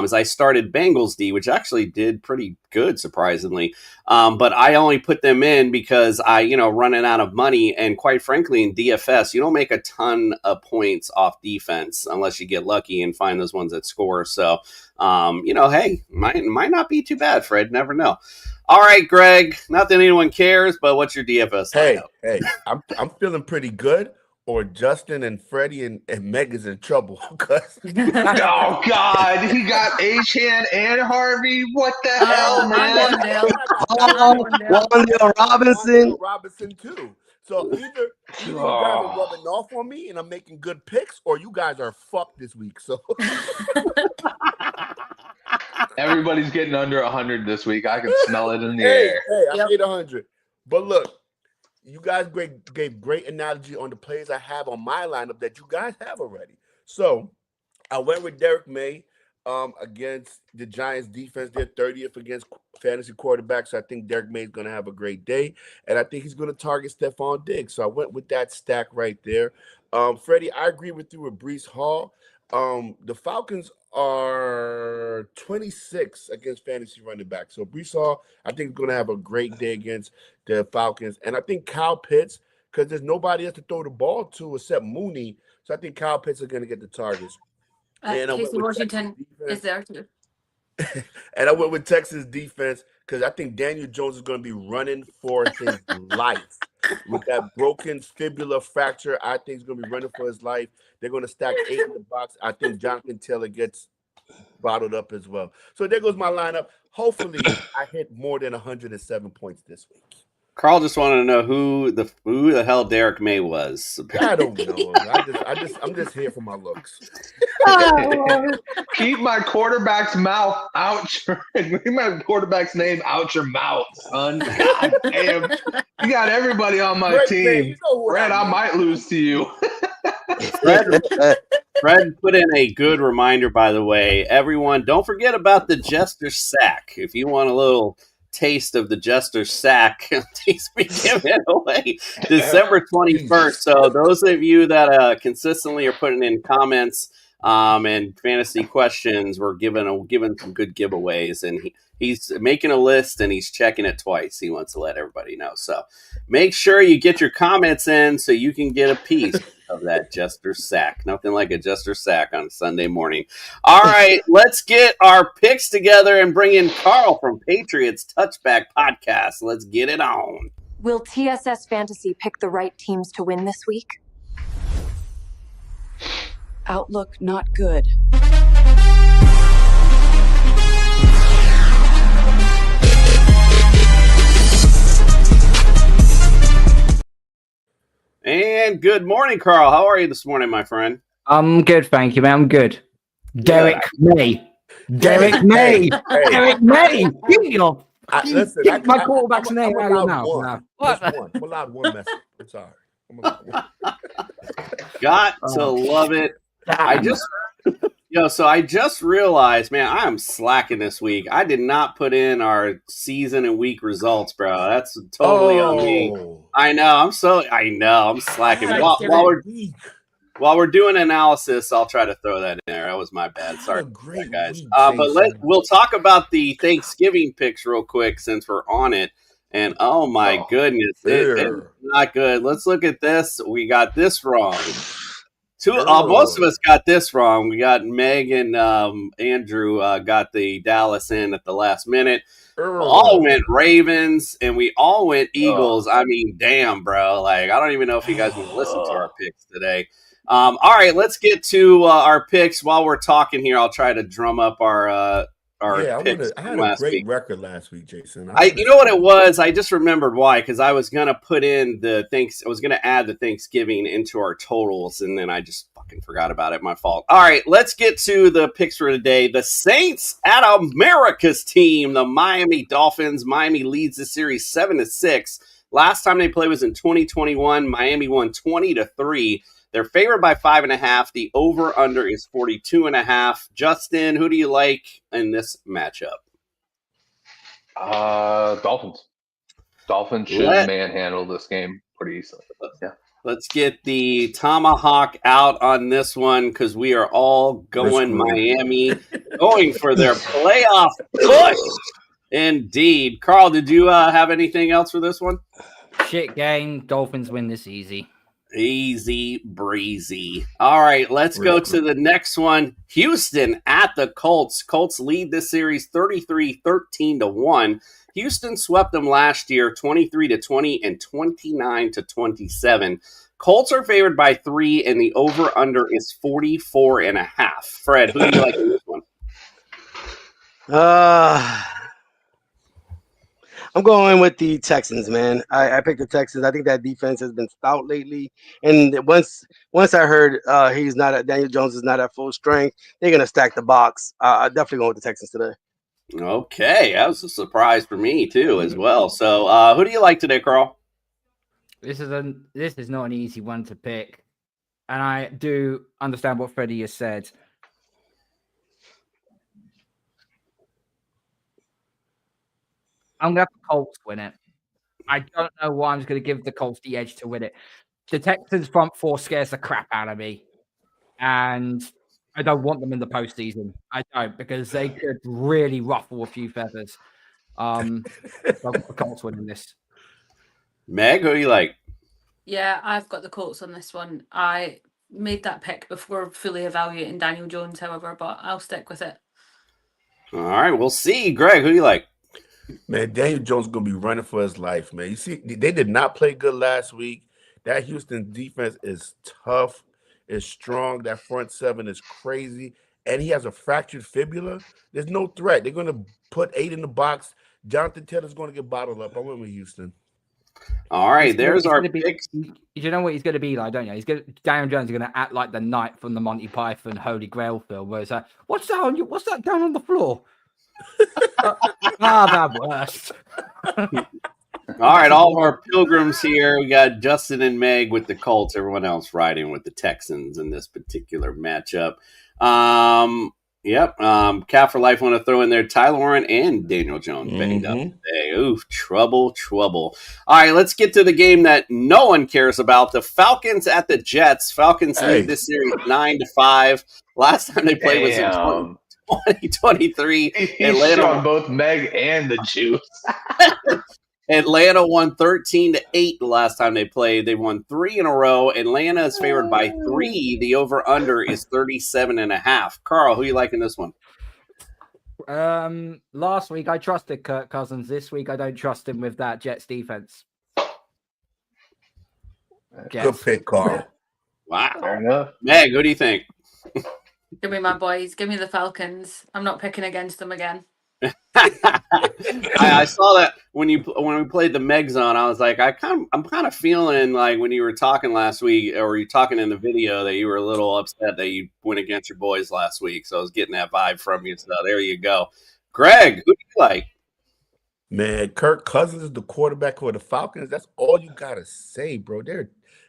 is I started Bengals D, which actually did pretty good, surprisingly. But I only put them in because running out of money, and quite frankly, in DFS, you don't make a ton of points off defense unless you get lucky and find those ones that score. So, hey, might not be too bad, Fred. Never know. All right, Greg. Not that anyone cares, but what's your DFS lineup? Hey, I'm feeling pretty good. Or Justin and Freddie and Meg is in trouble. Oh God, he got Achane and Harvey. What the hell, man? Wan'Dale Robinson. Robinson too. So either you guys are rubbing off on me and I'm making good picks, or you guys are fucked this week. So everybody's getting under 100 this week. I can smell it in the air. Hey, I made 100. But look. You guys gave great analogy on the players I have on my lineup that you guys have already. So I went with Derek May against the Giants defense. They're 30th against fantasy quarterbacks. So I think Derek May is going to have a great day. And I think he's going to target Stephon Diggs. So I went with that stack right there. Freddie, I agree with you with Breece Hall. The Falcons are 26 against fantasy running back. So Breece Hall, I think, is going to have a great day against the Falcons. And I think Kyle Pitts, because there's nobody else to throw the ball to except Mooney. So I think Kyle Pitts is going to get the targets. And Casey Washington is there too. And I went with Texas defense because I think Daniel Jones is going to be running for his life. With that broken fibula fracture, I think he's going to be running for his life. They're going to stack 8 in the box. I think Jonathan Taylor gets bottled up as well. So there goes my lineup. Hopefully, I hit more than 107 points this week. Carl just wanted to know who the hell Derek May was. I don't know. I'm just here for my looks. Keep my quarterback's mouth out. Keep my quarterback's name out your mouth, son. God damn. You got everybody on my team. Man, you know Fred, I might lose to you. Fred put in a good reminder, by the way. Everyone, don't forget about the Jester Sack. If you want a little taste of the Jester Sack, he's been given away December 21st. So those of you that consistently are putting in comments and fantasy questions, we're given some good giveaways, and he's making a list and he's checking it twice. He wants to let everybody know. So make sure you get your comments in so you can get a piece of that Jester Sack. Nothing like a Jester Sack on a Sunday morning. All right, let's get our picks together and bring in Carl from Patriots Touchback Podcast. Let's get it on. Will TSS Fantasy pick the right teams to win this week? Outlook not good. And good morning, Carl. How are you this morning, my friend? I'm good, thank you, man. I'm good. Derek May. Derek May. Derek May. Give me your. Listen, my quarterback's name out of your mouth. I'm allowed one message. I'm sorry. Got to love it. I just realized, man, I am slacking this week. I did not put in our season and week results, bro. That's totally on me. I know. I'm slacking. While we're doing analysis, I'll try to throw that in there. That was my bad. Sorry, guys. But we'll talk about the Thanksgiving picks real quick since we're on it. And oh my goodness, it's not good. Let's look at this. We got this wrong. Most of us got this wrong. We got Meg and Andrew got the Dallas in at the last minute. All went Ravens, and we all went Eagles. I mean, damn, bro. Like, I don't even know if you guys would listen to our picks today. All right, let's get to our picks. While we're talking here, I'll try to drum up our picks. I had a great record last week, Jason. You know what it was? I just remembered why, because I was gonna put in I was gonna add the Thanksgiving into our totals, and then I just fucking forgot about it. My fault. All right, let's get to the picks for today. The Saints at America's team, the Miami Dolphins. Miami leads the series 7-6. Last time they played was in 2021. Miami won 20-3. They're favored by 5.5. The over-under is 42.5. Justin, who do you like in this matchup? Dolphins. Dolphins should manhandle this game pretty easily. Yeah. Let's get the tomahawk out on this one because we are all going Miami, going for their playoff push. Indeed. Carl, did you have anything else for this one? Shit game. Dolphins win this easy. Easy breezy. All right, let's go to the next one. Houston at the Colts. Colts lead this series 33-13-1. Houston swept them last year 23-20 and 29-27. Colts are favored by 3, and the over-under is 44.5. Fred, who do you like in this one? I'm going with the Texans, man. I picked the Texans. I think that defense has been stout lately. And once I heard Daniel Jones is not at full strength, they're going to stack the box. I'm definitely going with the Texans today. Okay. That was a surprise for me, too, as well. So who do you like today, Carl? This is not an easy one to pick. And I do understand what Freddie has said. I'm going to have the Colts win it. I don't know why I'm just going to give the Colts the edge to win it. The Texans front four scares the crap out of me. And I don't want them in the postseason. I don't, because they could really ruffle a few feathers. The Colts winning this. Meg, who do you like? Yeah, I've got the Colts on this one. I made that pick before fully evaluating Daniel Jones, however, but I'll stick with it. All right, we'll see. Greg, who do you like? Man, Daniel Jones is going to be running for his life, man. You see, they did not play good last week. That Houston defense is tough, is strong. That front seven is crazy. And he has a fractured fibula. There's no threat. They're going to put 8 in the box. Jonathan Taylor's going to get bottled up. I went with Houston. All right, there's our picks. You know what he's going to be like, don't you? Daniel Jones is going to act like the knight from the Monty Python Holy Grail film, where it's like, what's that down on the floor? That worst. All right, all of our pilgrims here. We got Justin and Meg with the Colts. Everyone else riding with the Texans in this particular matchup. Cat for Life want to throw in there Tyler Warren and Daniel Jones banged up today. Ooh, trouble. All right, let's get to the game that no one cares about. The Falcons at the Jets. Falcons lead this series 9-5. Last time they played was in 2023. He's showing both Meg and the juice. Atlanta won 13-8 the last time they played. They won 3 in a row. Atlanta is favored by 3. The over-under is 37.5. Carl, who you like in this one? Last week I trusted Kirk Cousins. This week I don't trust him with that Jets defense. Good pick, Carl. Wow. Fair enough. Meg, who do you think? Give me my boys. Give me the Falcons. I'm not picking against them again. I saw that when we played the Meg Zone. I was like, I'm kind of feeling like when you were talking last week, or you talking in the video, that you were a little upset that you went against your boys last week. So I was getting that vibe from you. So there you go. Greg, who do you like? Man, Kirk Cousins is the quarterback for the Falcons. That's all you gotta say, bro.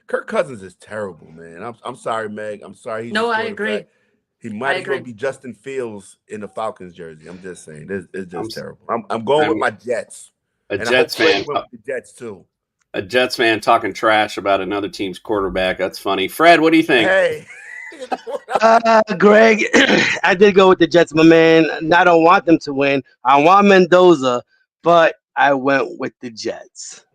Kirk Cousins is terrible, man. I'm sorry, Meg. I'm sorry. He's No, the I agree. quarterback. He might I as well agree. be Justin Fields in the Falcons jersey. I'm just saying, it's just terrible. I'm going with my Jets. A And I Jets hope Freddie fan. went with the Jets too. A Jets fan talking trash about another team's quarterback. That's funny. Fred, what do you think? Hey, Greg, I did go with the Jets, my man. And I don't want them to win. I want Mendoza, but I went with the Jets.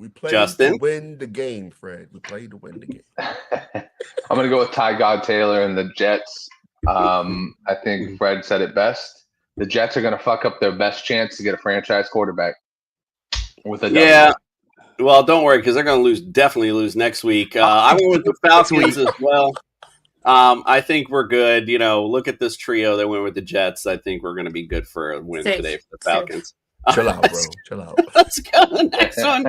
we played Justin? to win the game, Fred. We played to win the game. I'm going to go with Ty God Taylor and the Jets. I think Fred said it best. The Jets are going to fuck up their best chance to get a franchise quarterback with a W. Yeah. Well, don't worry, because they're going to definitely lose next week. I went with the Falcons as well. I think we're good. You know, look at this trio that went with the Jets. I think we're going to be good for a win today for the Falcons. Chill out, bro. Chill out. Let's go to the next one.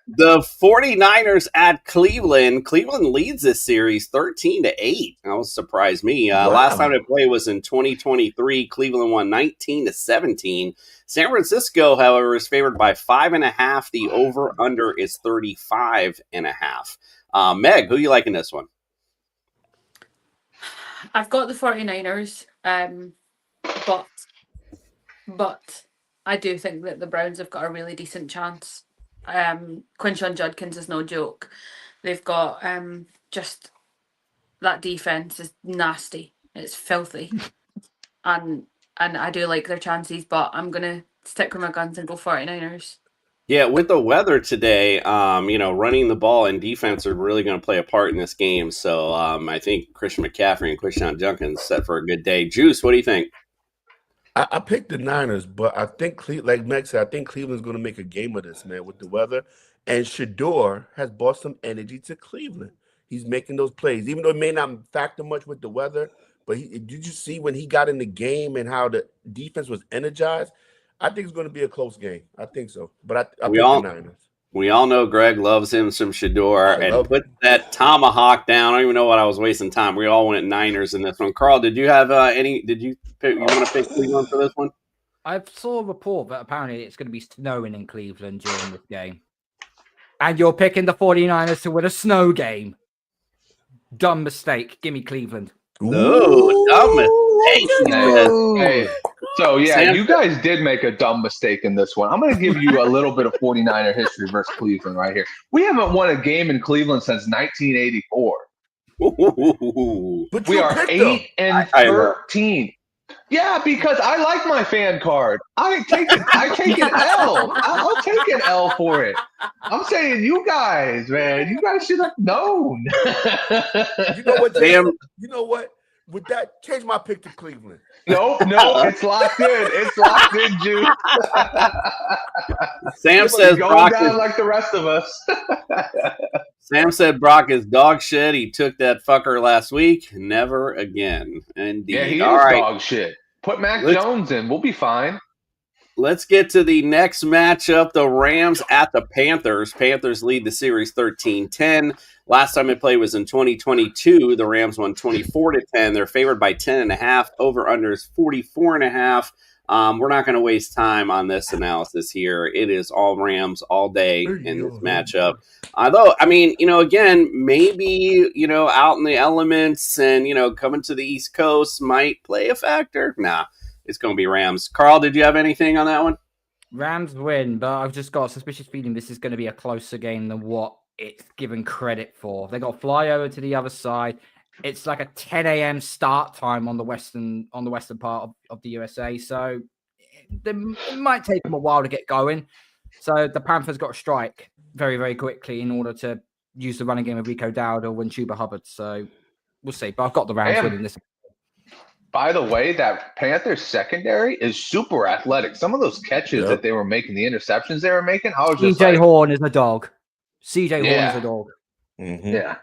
The 49ers at Cleveland. Cleveland leads this series 13-8. That was surprised me. Last time they played was in 2023. Cleveland won 19-17. San Francisco, however, is favored by 5.5. The over-under is 35.5. Meg, who you like in this one? I've got the 49ers, but I do think that the Browns have got a really decent chance. Quinshon Judkins is no joke. They've got just that defense is nasty. It's filthy, and I do like their chances, but I'm gonna stick with my guns and go 49ers. Yeah, with the weather today, running the ball and defense are really going to play a part in this game. So I think Christian McCaffrey and Quinshon Judkins set for a good day. Juice, what do you think? I picked the Niners, but I think, like Meg said, I think Cleveland's going to make a game of this, man, with the weather. And Shador has brought some energy to Cleveland. He's making those plays, even though it may not factor much with the weather. But did you see when he got in the game and how the defense was energized? I think it's going to be a close game. I think so. But I picked the Niners. We all know Greg loves him some Shador and put that tomahawk down. I don't even know what I was wasting time. We all went Niners in this one. Carl, did you have any? Did you want to pick Cleveland for this one? I saw a report that apparently it's going to be snowing in Cleveland during this game. And you're picking the 49ers to win a snow game. Dumb mistake. Give me Cleveland. No, dumb mistake. Hey, so, you guys did make a dumb mistake in this one. I'm going to give you a little bit of 49er history versus Cleveland right here. We haven't won a game in Cleveland since 1984. But we are 8-13. Yeah, because I like my fan card. I take an L. I'll take an L for it. I'm saying you guys, man, you guys should have known. You know what? Damn. You know what? With that, change my pick to Cleveland. No, it's locked in. It's locked in, Jude. Sam says going Brock down is, like the rest of us. Sam said Brock is dog shit. He took that fucker last week. Never again. Indeed. Yeah, he All is right. dog shit. Put Mac Jones in. We'll be fine. Let's get to the next matchup. The Rams at the Panthers. Panthers lead the series 13-10. Last time they played was in 2022. The Rams won 24-10. They're favored by 10.5. Over-under is 44.5. We're not going to waste time on this analysis here. It is all Rams all day in this matchup. Although, I mean, again, maybe, out in the elements and, coming to the East Coast might play a factor. Nah, it's going to be Rams. Carl, did you have anything on that one? Rams win, but I've just got a suspicious feeling this is going to be a closer game than what it's given credit for. They got to fly over to the other side. It's like a 10 a.m. start time on the western part of the USA, so it might take them a while to get going. So the Panthers got to strike very, very quickly in order to use the running game of Rico Dowd or win Chuba Hubbard. So we'll see. But I've got the Rams winning this. By the way, that Panthers secondary is super athletic. Some of those catches that they were making, the interceptions they were making, I was just CJ like, Horn is a dog. CJ Horn is a dog. Mm-hmm. Yeah.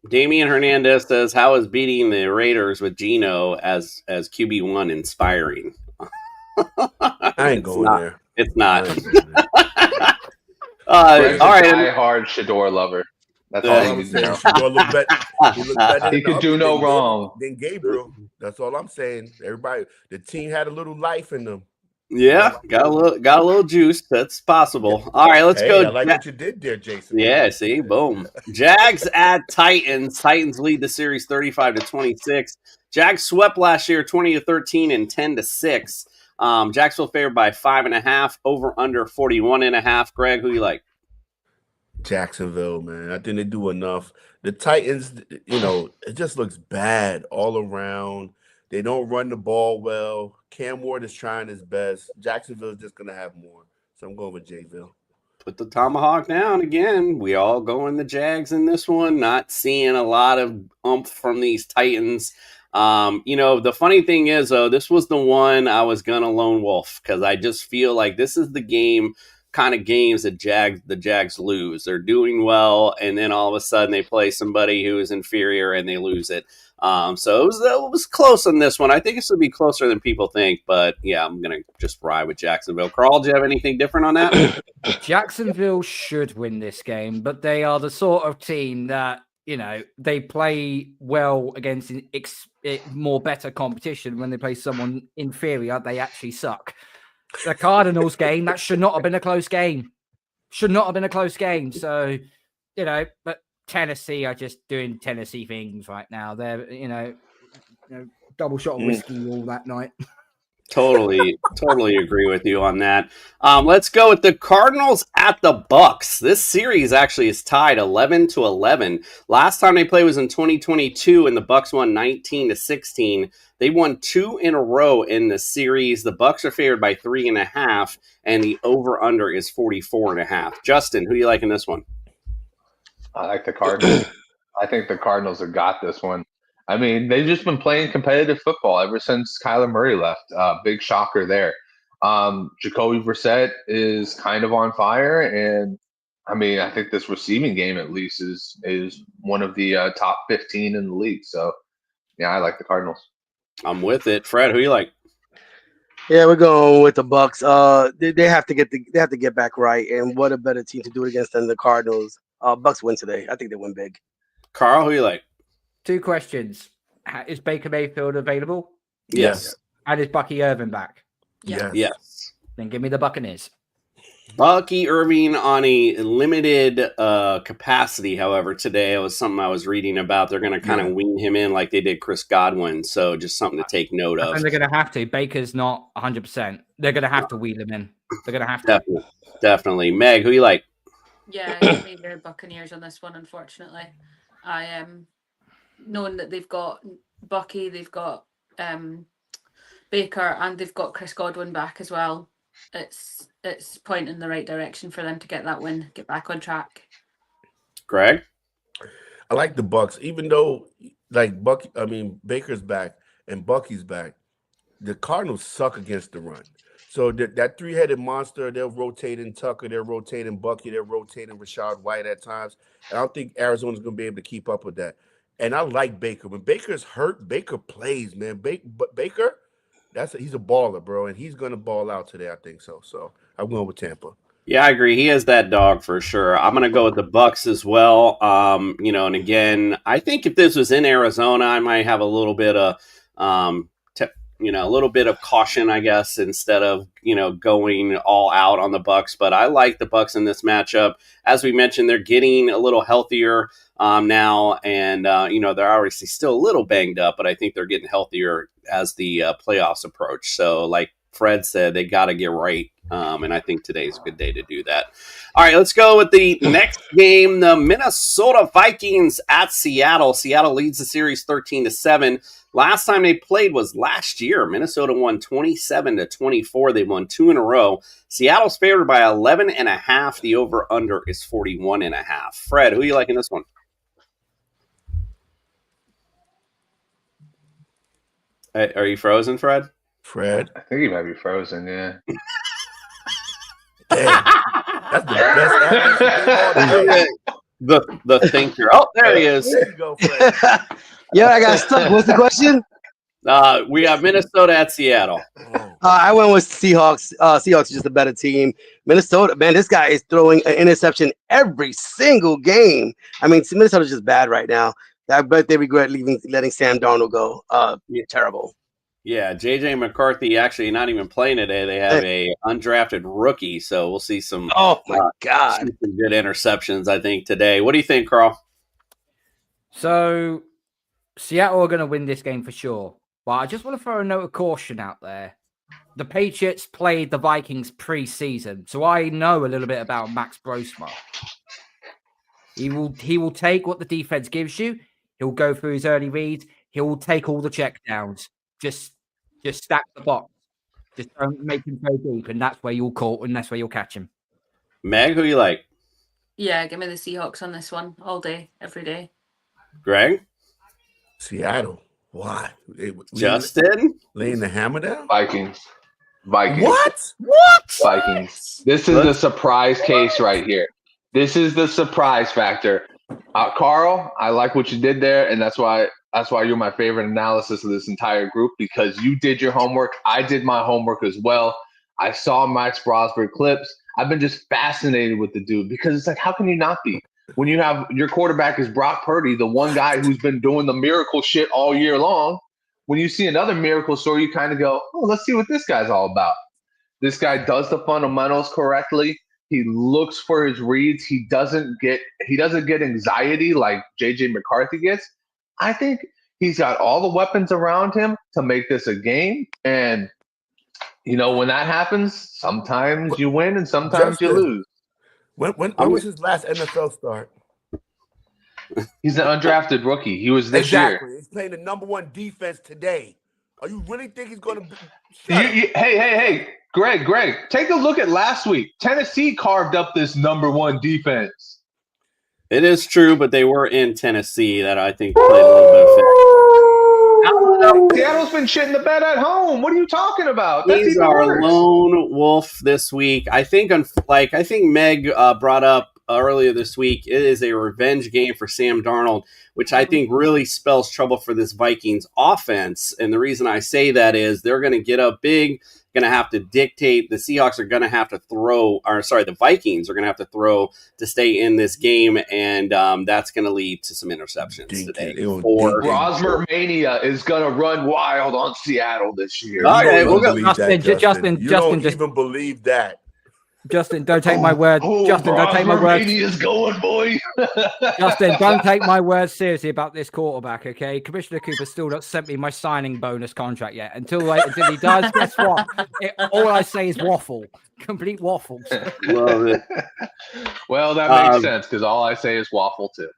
Damian Hernandez says, how is beating the Raiders with Geno as QB1 inspiring? I ain't going there. It's not. Greg's all right. a die-hard Shador lover. That's all he needs to know. Shador look better He could do no wrong. Than Gabriel. That's all I'm saying. Everybody, the team had a little life in them. Yeah, got a little juice. That's possible. All right, let's go. I like what you did there, Jason. Yeah, see, boom. Jags at Titans. Titans lead the series 35-26. Jags swept last year 20-13 and 10-6. Jacksonville favored by 5.5, over under 41.5. Greg, who you like? Jacksonville, man. I think they do enough. The Titans, it just looks bad all around. They don't run the ball well. Cam Ward is trying his best. Jacksonville is just going to have more. So I'm going with Jayville. Put the tomahawk down again. We all going the Jags in this one. Not seeing a lot of oomph from these Titans. The funny thing is, though, this was the one I was going to lone wolf because I just feel like this is the kind of games that the Jags lose. They're doing well, and then all of a sudden they play somebody who is inferior and they lose it. So it was close on this one. I think this would be closer than people think, but yeah, I'm going to just ride with Jacksonville. Carl, do you have anything different on that? Jacksonville should win this game, but they are the sort of team that, they play well against more better competition. When they play someone inferior, they actually suck. The Cardinals game, that should not have been a close game. So, but Tennessee are just doing Tennessee things right now. They're, double shot of whiskey all that night. Totally agree with you on that. Let's go with the Cardinals at the Bucks. This series actually is tied 11-11. Last time they played was in 2022, and the Bucks won 19-16. They won 2 in a row in the series. The Bucks are favored by 3.5, and the over/under is 44.5. Justin, who do you like in this one? I like the Cardinals. I think the Cardinals have got this one. I mean, they've just been playing competitive football ever since Kyler Murray left. Big shocker there. Jacoby Brissett is kind of on fire, and I mean, I think this receiving game at least is one of the top 15 in the league. So, yeah, I like the Cardinals. I'm with it. Fred, who you like? Yeah, we're going with the Bucks. They have to get back right, and what a better team to do it against than the Cardinals. Bucks win today. I think they win big. Carl, who you like? 2 questions. Is Baker Mayfield available? Yes. And is Bucky Irvin back? Yes. Then give me the Buccaneers. Bucky Irving on a limited capacity, however, today. It was something I was reading about. They're going to kind of wean him in like they did Chris Godwin. So just something to take note of. And they're going to have to. Baker's not 100%. They're going to have to wheel him in. They're going to have to. Definitely. Meg, who you like? Yeah, I mean, they're Buccaneers on this one, unfortunately. I am knowing that they've got Bucky, they've got Baker, and they've got Chris Godwin back as well. It's pointing in the right direction for them to get that win, get back on track. Greg? I like the Bucks, even though Baker's back and Bucky's back. The Cardinals suck against the run. So that 3-headed monster, they're rotating Tucker, they're rotating Bucky, they're rotating Rashad White at times. And I don't think Arizona's going to be able to keep up with that. And I like Baker. When Baker's hurt, Baker plays, man. But Baker, he's a baller, bro, and he's going to ball out today, I think so. So I'm going with Tampa. Yeah, I agree. He has that dog for sure. I'm going to go with the Bucks as well. And again, I think if this was in Arizona, I might have a little bit of a little bit of caution, I guess, instead of, going all out on the Bucks. But I like the Bucks in this matchup. As we mentioned, they're getting a little healthier now, and they're obviously still a little banged up, but I think they're getting healthier as the playoffs approach. So, like Fred said, they got to get right, and I think today's a good day to do that. All right, let's go with the next game. The Minnesota Vikings at Seattle. Seattle leads the series 13-7. Last time they played was last year. Minnesota won 27-24. They won 2 in a row. Seattle's favored by 11.5. The over/under is 41.5. Fred, who are you liking this one? Are you frozen, Fred? Fred? I think he might be frozen, yeah. That's the best the thinker. Oh, there he is. There you go, Fred. Yeah, I got stuck. What's the question? We have Minnesota at Seattle. I went with Seahawks. Seahawks is just a better team. Minnesota, man, this guy is throwing an interception every single game. I mean, Minnesota's just bad right now. I bet they regret letting Sam Darnold go. Terrible. Yeah, JJ McCarthy actually not even playing today. They have a undrafted rookie, so we'll see some. Oh my God, some good interceptions, I think, today. What do you think, Carl? So Seattle are going to win this game for sure, but I just want to throw a note of caution out there. The Patriots played the Vikings pre-season, so I know a little bit about Max Brosma. He will take what the defense gives you. He'll go through his early reads. He will take all the check downs. Just stack the box. Just don't make him go deep, and that's where you'll caught, and that's where you'll catch him. Meg, who you like? Yeah, give me the Seahawks on this one all day, every day. Greg? Seattle. Why? Justin? Laying the hammer down? Vikings. What? Vikings. This is the surprise case right here. This is the surprise factor. Carl, I like what you did there, and that's why you're my favorite analysis of this entire group, because you did your homework. I did my homework as well. I saw Max Brosberg clips. I've been just fascinated with the dude because it's like, how can you not be? When you have your quarterback is Brock Purdy, the one guy who's been doing the miracle shit all year long. When you see another miracle story, you kind of go, oh, let's see what this guy's all about. This guy does the fundamentals correctly. He looks for his reads. He doesn't get anxiety like JJ McCarthy gets. I think he's got all the weapons around him to make this a game. And, you know, when that happens, sometimes you win and sometimes you lose. When was his last NFL start? He's an undrafted rookie. He was this Exactly. year. He's playing the number one defense today. Are you really think he's going to Hey, Greg, take a look at last week. Tennessee carved up this number one defense. It is true, but they were in Tennessee. That I think played a little bit of Seattle's been shitting the bed at home. What are you talking about? That's He's even our worse. lone wolf this week. I think Meg brought up earlier this week. It is a revenge game for Sam Darnold, which I think really spells trouble for this Vikings offense. And the reason I say that is they're going to get up big, going to have to dictate. The Seahawks are going to have to the Vikings are going to have to throw to stay in this game, and that's going to lead to some interceptions today. Rosmer Mania is going to run wild on Seattle this year. Okay, You don't Justin, even believe that. Justin, don't take my word. Justin, don't take my word. Mania's going, boy. Justin, don't take my word seriously about this quarterback, okay? Commissioner Cooper still not sent me my signing bonus contract yet. Until he does, guess what? All I say is waffle. Complete waffles. Love it. Well, that makes sense because all I say is waffle too.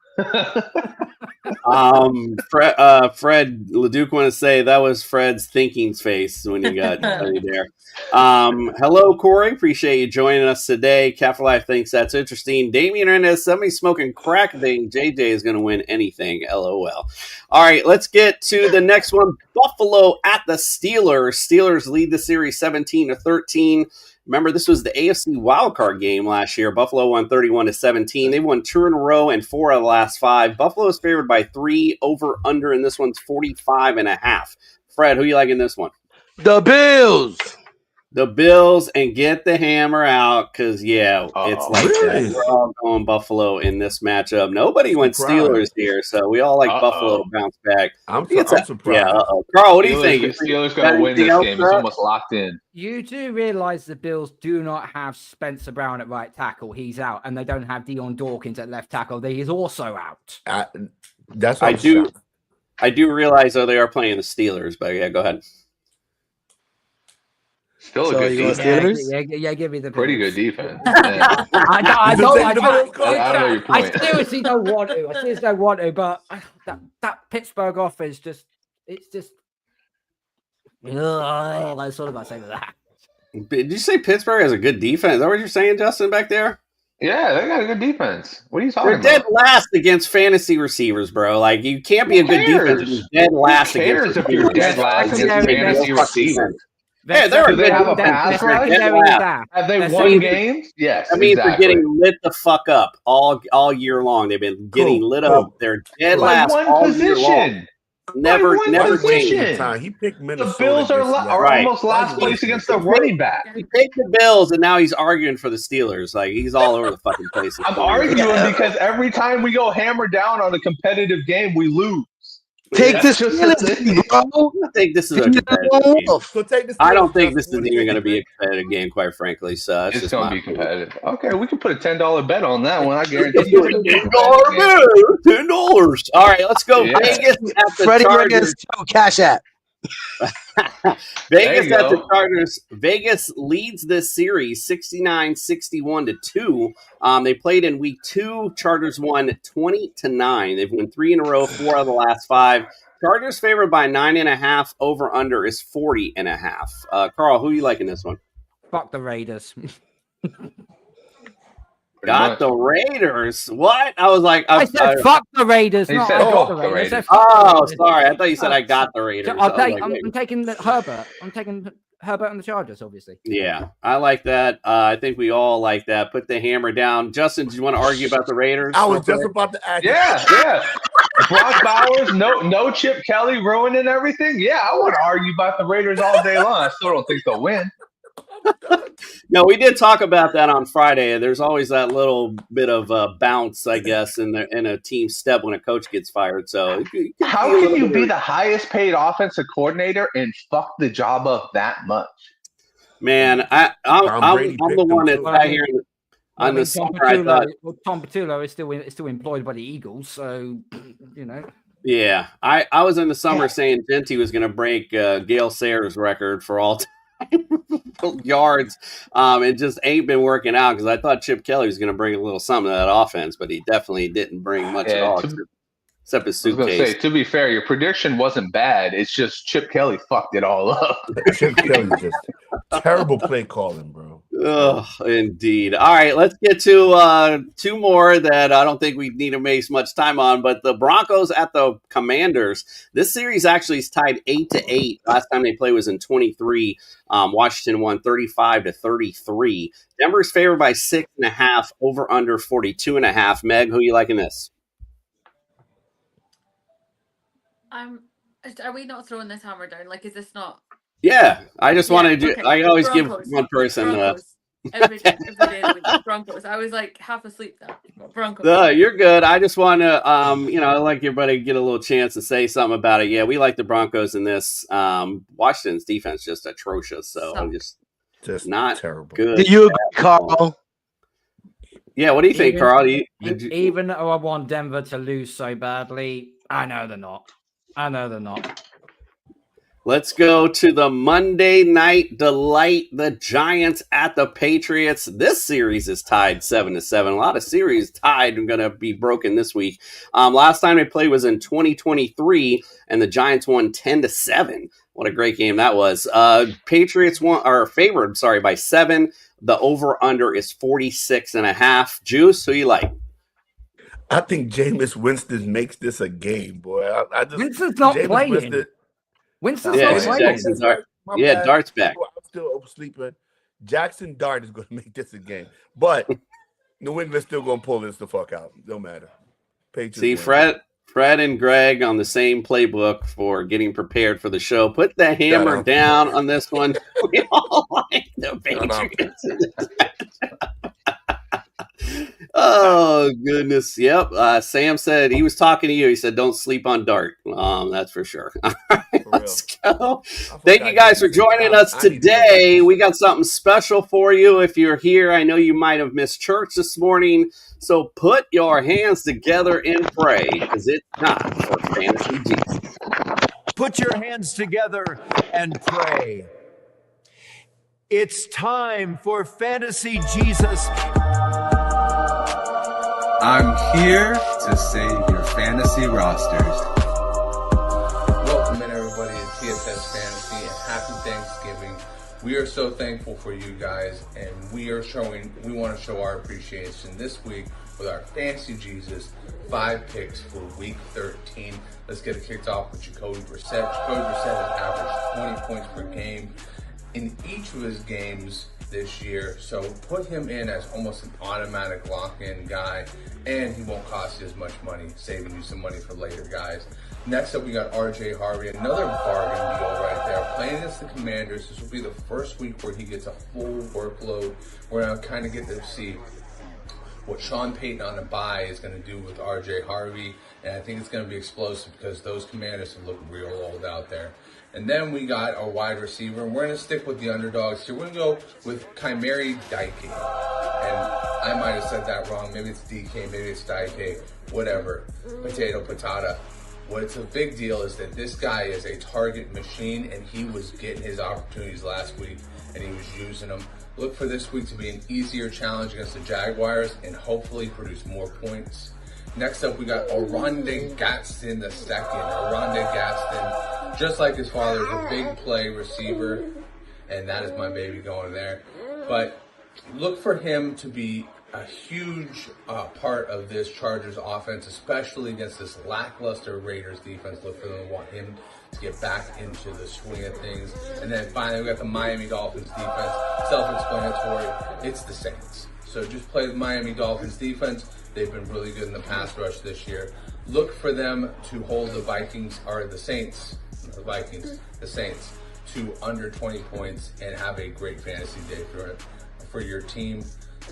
Fred LeDuc want to say that was Fred's thinking face when you got there. Hello, Corey. Appreciate you joining us today. Cat for Life thinks that's interesting. Damian Hernandez, somebody smoking crack thing. JJ is going to win anything. LOL. All right, let's get to the next one. Buffalo at the Steelers. Steelers lead the series 17-13. Remember, this was the AFC wildcard game last year. Buffalo won 31-17. They won 2 in a row and 4 of the last 5. Buffalo is favored by 3 over under, and this one's 45.5. Fred, who you like in this one? The Bills. The Bills, and get the hammer out because, it's like that. We're all going Buffalo in this matchup. Nobody went Steelers here, so we all like Buffalo to bounce back. I'm surprised. Yeah, Carl, what do you think? The Steelers going to win this game. It's almost locked in. You do realize the Bills do not have Spencer Brown at right tackle. He's out. And they don't have Dion Dawkins at left tackle. He is also out. I do realize, they are playing the Steelers, but yeah, go ahead. Still a good defense. Yeah, give me the pretty good defense. I know your point. I seriously don't want to. But that Pittsburgh offense it's that's all about saying that. Did you say Pittsburgh has a good defense? Is that what you're saying, Justin, back there? Yeah, they got a good defense. What are you talking about? They're dead last against fantasy receivers, bro. Like, you can't be a good defense if you're dead last against if you're dead last against fantasy receivers. Yeah, they're Do they have a pass rush? Have they won games? Yes. I mean, they're getting lit the fuck up all year long. They've been getting lit up. They're dead last all year long. Never changed. He picked Minnesota. The Bills are almost last place against the running back. He picked the Bills, and now he's arguing for the Steelers. Like, he's all over the fucking place. I'm arguing because every time we go hammer down on a competitive game, we lose. Take this fantasy, bro. I don't think this is a competitive game. So take this. I don't think this is even going to be a competitive game, quite frankly. So It's just going to my be competitive. Okay, we can put a $10 bet on that one. I guarantee $10 you. bet, $10. All right, let's go. Yeah. Vegas at the Freddie Chargers. Reyes, Cash App. Vegas There you at the go. Chargers. Vegas leads this series 69-61-2. They played in week 2. Chargers won 20-9. They've won 3 in a row, 4 out of the last 5. Chargers favored by 9.5. Over under is 40.5. Carl, who you like in this one? Fuck the Raiders. Got the Raiders. What? I was like, I said fuck the Raiders. He Not said I got fuck the the Raiders. I said Raiders. fuck the Oh, Raiders. sorry. I thought you said I got the Raiders. I was like, wait. I'm taking Herbert. I'm taking Herbert and the Chargers, obviously. Yeah, I like that. I think we all like that. Put the hammer down. Justin, do you want to argue about the Raiders? I was just about to ask. Yeah. Brock Bowers, no Chip Kelly ruining everything. Yeah, I want to argue about the Raiders all day long. I still don't think they'll win. No, we did talk about that on Friday. There's always that little bit of bounce, I guess, in a team step when a coach gets fired. So How can you be the highest paid offensive coordinator and fuck the job up that much? Man, I'm the one that's out here on the Tom summer. I thought, Tom Patullo is still employed by the Eagles, so you know. yeah, I was in the summer saying Genty was going to break Gale Sayers' record for all time yards. It just ain't been working out because I thought Chip Kelly was going to bring a little something to that offense, but he definitely didn't bring much at all. Except his I was going to suitcase. say, to be fair, your prediction wasn't bad. It's just Chip Kelly fucked it all up. Chip Kelly just terrible play calling, bro. Oh, indeed. All right, let's get to 2 more that I don't think we need to waste much time on. But the Broncos at the Commanders. This series actually is tied 8-8. Last time they played was in 23. Washington won 35-33. Denver's favored by 6.5. Over under 42.5. Meg, who you liking this? Are we not throwing this hammer down? Like, is this not? Yeah, I just want to do. Okay. I always Broncos. give one person. Broncos. Every day of the week. Broncos. I was like half asleep there. Broncos. You're good. I just want to, I like everybody to get a little chance to say something about it. Yeah, we like the Broncos in this. Washington's defense just atrocious, so I'm just not terrible. good. Do you agree, Carl? Yeah, what do you think, Carl? Even though I want Denver to lose so badly, I know they're not. Let's go to the Monday Night Delight. The Giants at the Patriots. This series is tied 7-7. A lot of series tied are going to be broken this week. Last time they played was in 2023, and the Giants won 10-7. What a great game that was. Patriots are favored, by 7. The over-under is 46.5. Juice, who you like? I think Jameis Winston makes this a game, boy. Winston's not Jameis playing. Winston, Winston's not playing. Jackson's My yeah, bad. Dart's back. I'm still oversleeping. Jackson Dart is going to make this a game, but New England's still going to pull this the fuck out. No matter. Patriots See, win. Fred and Greg on the same playbook for getting prepared for the show. Put the hammer down on this one. We all like the Patriots. Oh, goodness. Yep. Sam said he was talking to you. He said, don't sleep on Dart. That's for sure. All right, let's go. Thank you guys for joining us today. We got something special for you. If you're here, I know you might have missed church this morning. So put your hands together and pray because it's time for Fantasy Jesus. Put your hands together and pray. It's time for Fantasy Jesus. I'm here to save your fantasy rosters. Welcome in everybody to TSS Fantasy and happy Thanksgiving. We are so thankful for you guys, and we want to show our appreciation this week with our Fantasy Jesus 5 picks for week 13. Let's get it kicked off with Jacoby Brissett. Jacoby Brissett has averaged 20 points per game in each of his games this year, so put him in as almost an automatic lock-in guy, and he won't cost you as much money, saving you some money for later, guys. Next up, we got RJ Harvey, another bargain deal right there. Playing against the Commanders, this will be the first week where he gets a full workload. We're going to kind of get to see what Sean Payton on the bye is going to do with RJ Harvey, and I think it's going to be explosive because those Commanders have looked real old out there. And then we got our wide receiver, and we're going to stick with the underdogs here. We're going to go with Chimere Dike. And I might have said that wrong. Maybe it's DK, maybe it's Dike, whatever. Potato, patata. What's a big deal is that this guy is a target machine, and he was getting his opportunities last week, and he was using them. Look for this week to be an easier challenge against the Jaguars and hopefully produce more points. Next up, we got Oronde Gadsden II. Oronde Gadsden, just like his father, is a big play receiver, and that is my baby going there. But look for him to be a huge part of this Chargers offense, especially against this lackluster Raiders defense. Look for them to want him to get back into the swing of things. And then finally, we got the Miami Dolphins defense. Self-explanatory, it's the Saints. So just play the Miami Dolphins defense. They've been really good in the pass rush this year. Look for them to hold the Saints to under 20 points and have a great fantasy day for your team.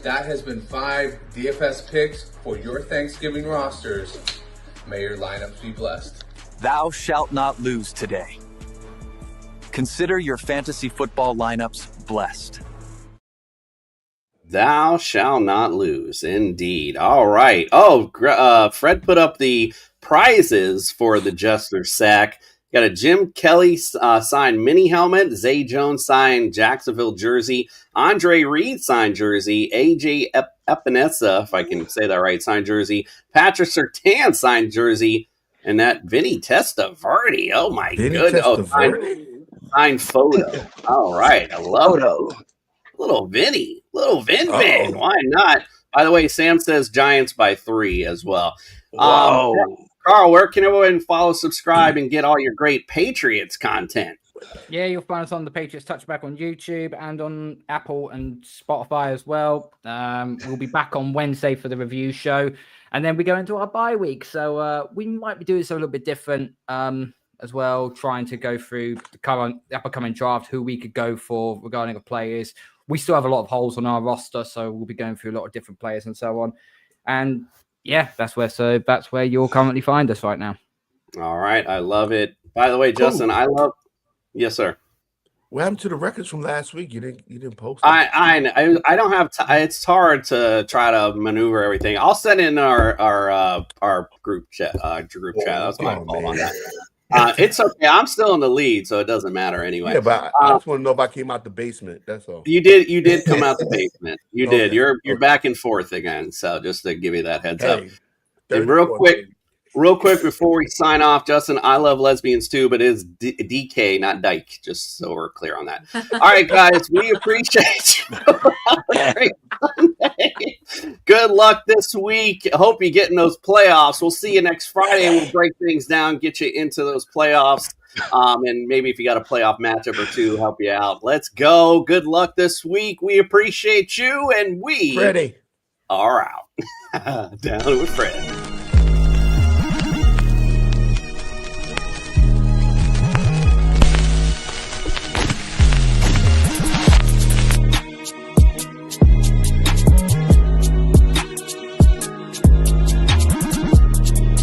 That has been 5 DFS picks for your Thanksgiving rosters. May your lineups be blessed. Thou shalt not lose today. Consider your fantasy football lineups blessed. Thou shall not lose, indeed. All right. Oh, Fred put up the prizes for the Jester Sack. Got a Jim Kelly signed mini helmet, Zay Jones signed Jacksonville jersey, Andre Reed signed jersey, AJ Epinesa, if I can say that right, signed jersey, Patrick Surtain signed jersey, and that Vinny Testaverde. Oh my goodness! Oh, signed photo. All right, I love it. Little Vinny, little Vin. Why not? By the way, Sam says Giants by 3 as well. Carl, where can everyone follow, subscribe, and get all your great Patriots content? Yeah, you'll find us on the Patriots Touchback on YouTube and on Apple and Spotify as well. We'll be back on Wednesday for the review show, and then we go into our bye week. So we might be doing this a little bit different as well, trying to go through the upcoming draft, who we could go for regarding the players. We still have a lot of holes on our roster, so we'll be going through a lot of different players and so on. And yeah, that's where you'll currently find us right now. All right, I love it. By the way, Justin, yes, sir. What happened to the records from last week? You didn't post. I don't have time. It's hard to try to maneuver everything. I'll send in our group chat. That's my fault on that. It's okay. I'm still in the lead, so it doesn't matter anyway. Yeah, but I just want to know if I came out the basement. That's all. You did come out the basement. You did. You're back and forth again. So just to give you that heads up. And real quick before we sign off, Justin, I love lesbians too, but it's DK, not Dyke. Just so we're clear on that. All right, guys, we appreciate you. Good luck this week. I hope you get in those playoffs. We'll see you next Friday, and we'll break things down, get you into those playoffs. And maybe if you got a playoff matchup or two, help you out. Let's go. Good luck this week. We appreciate you, and we Freddie are out. Down with Fred.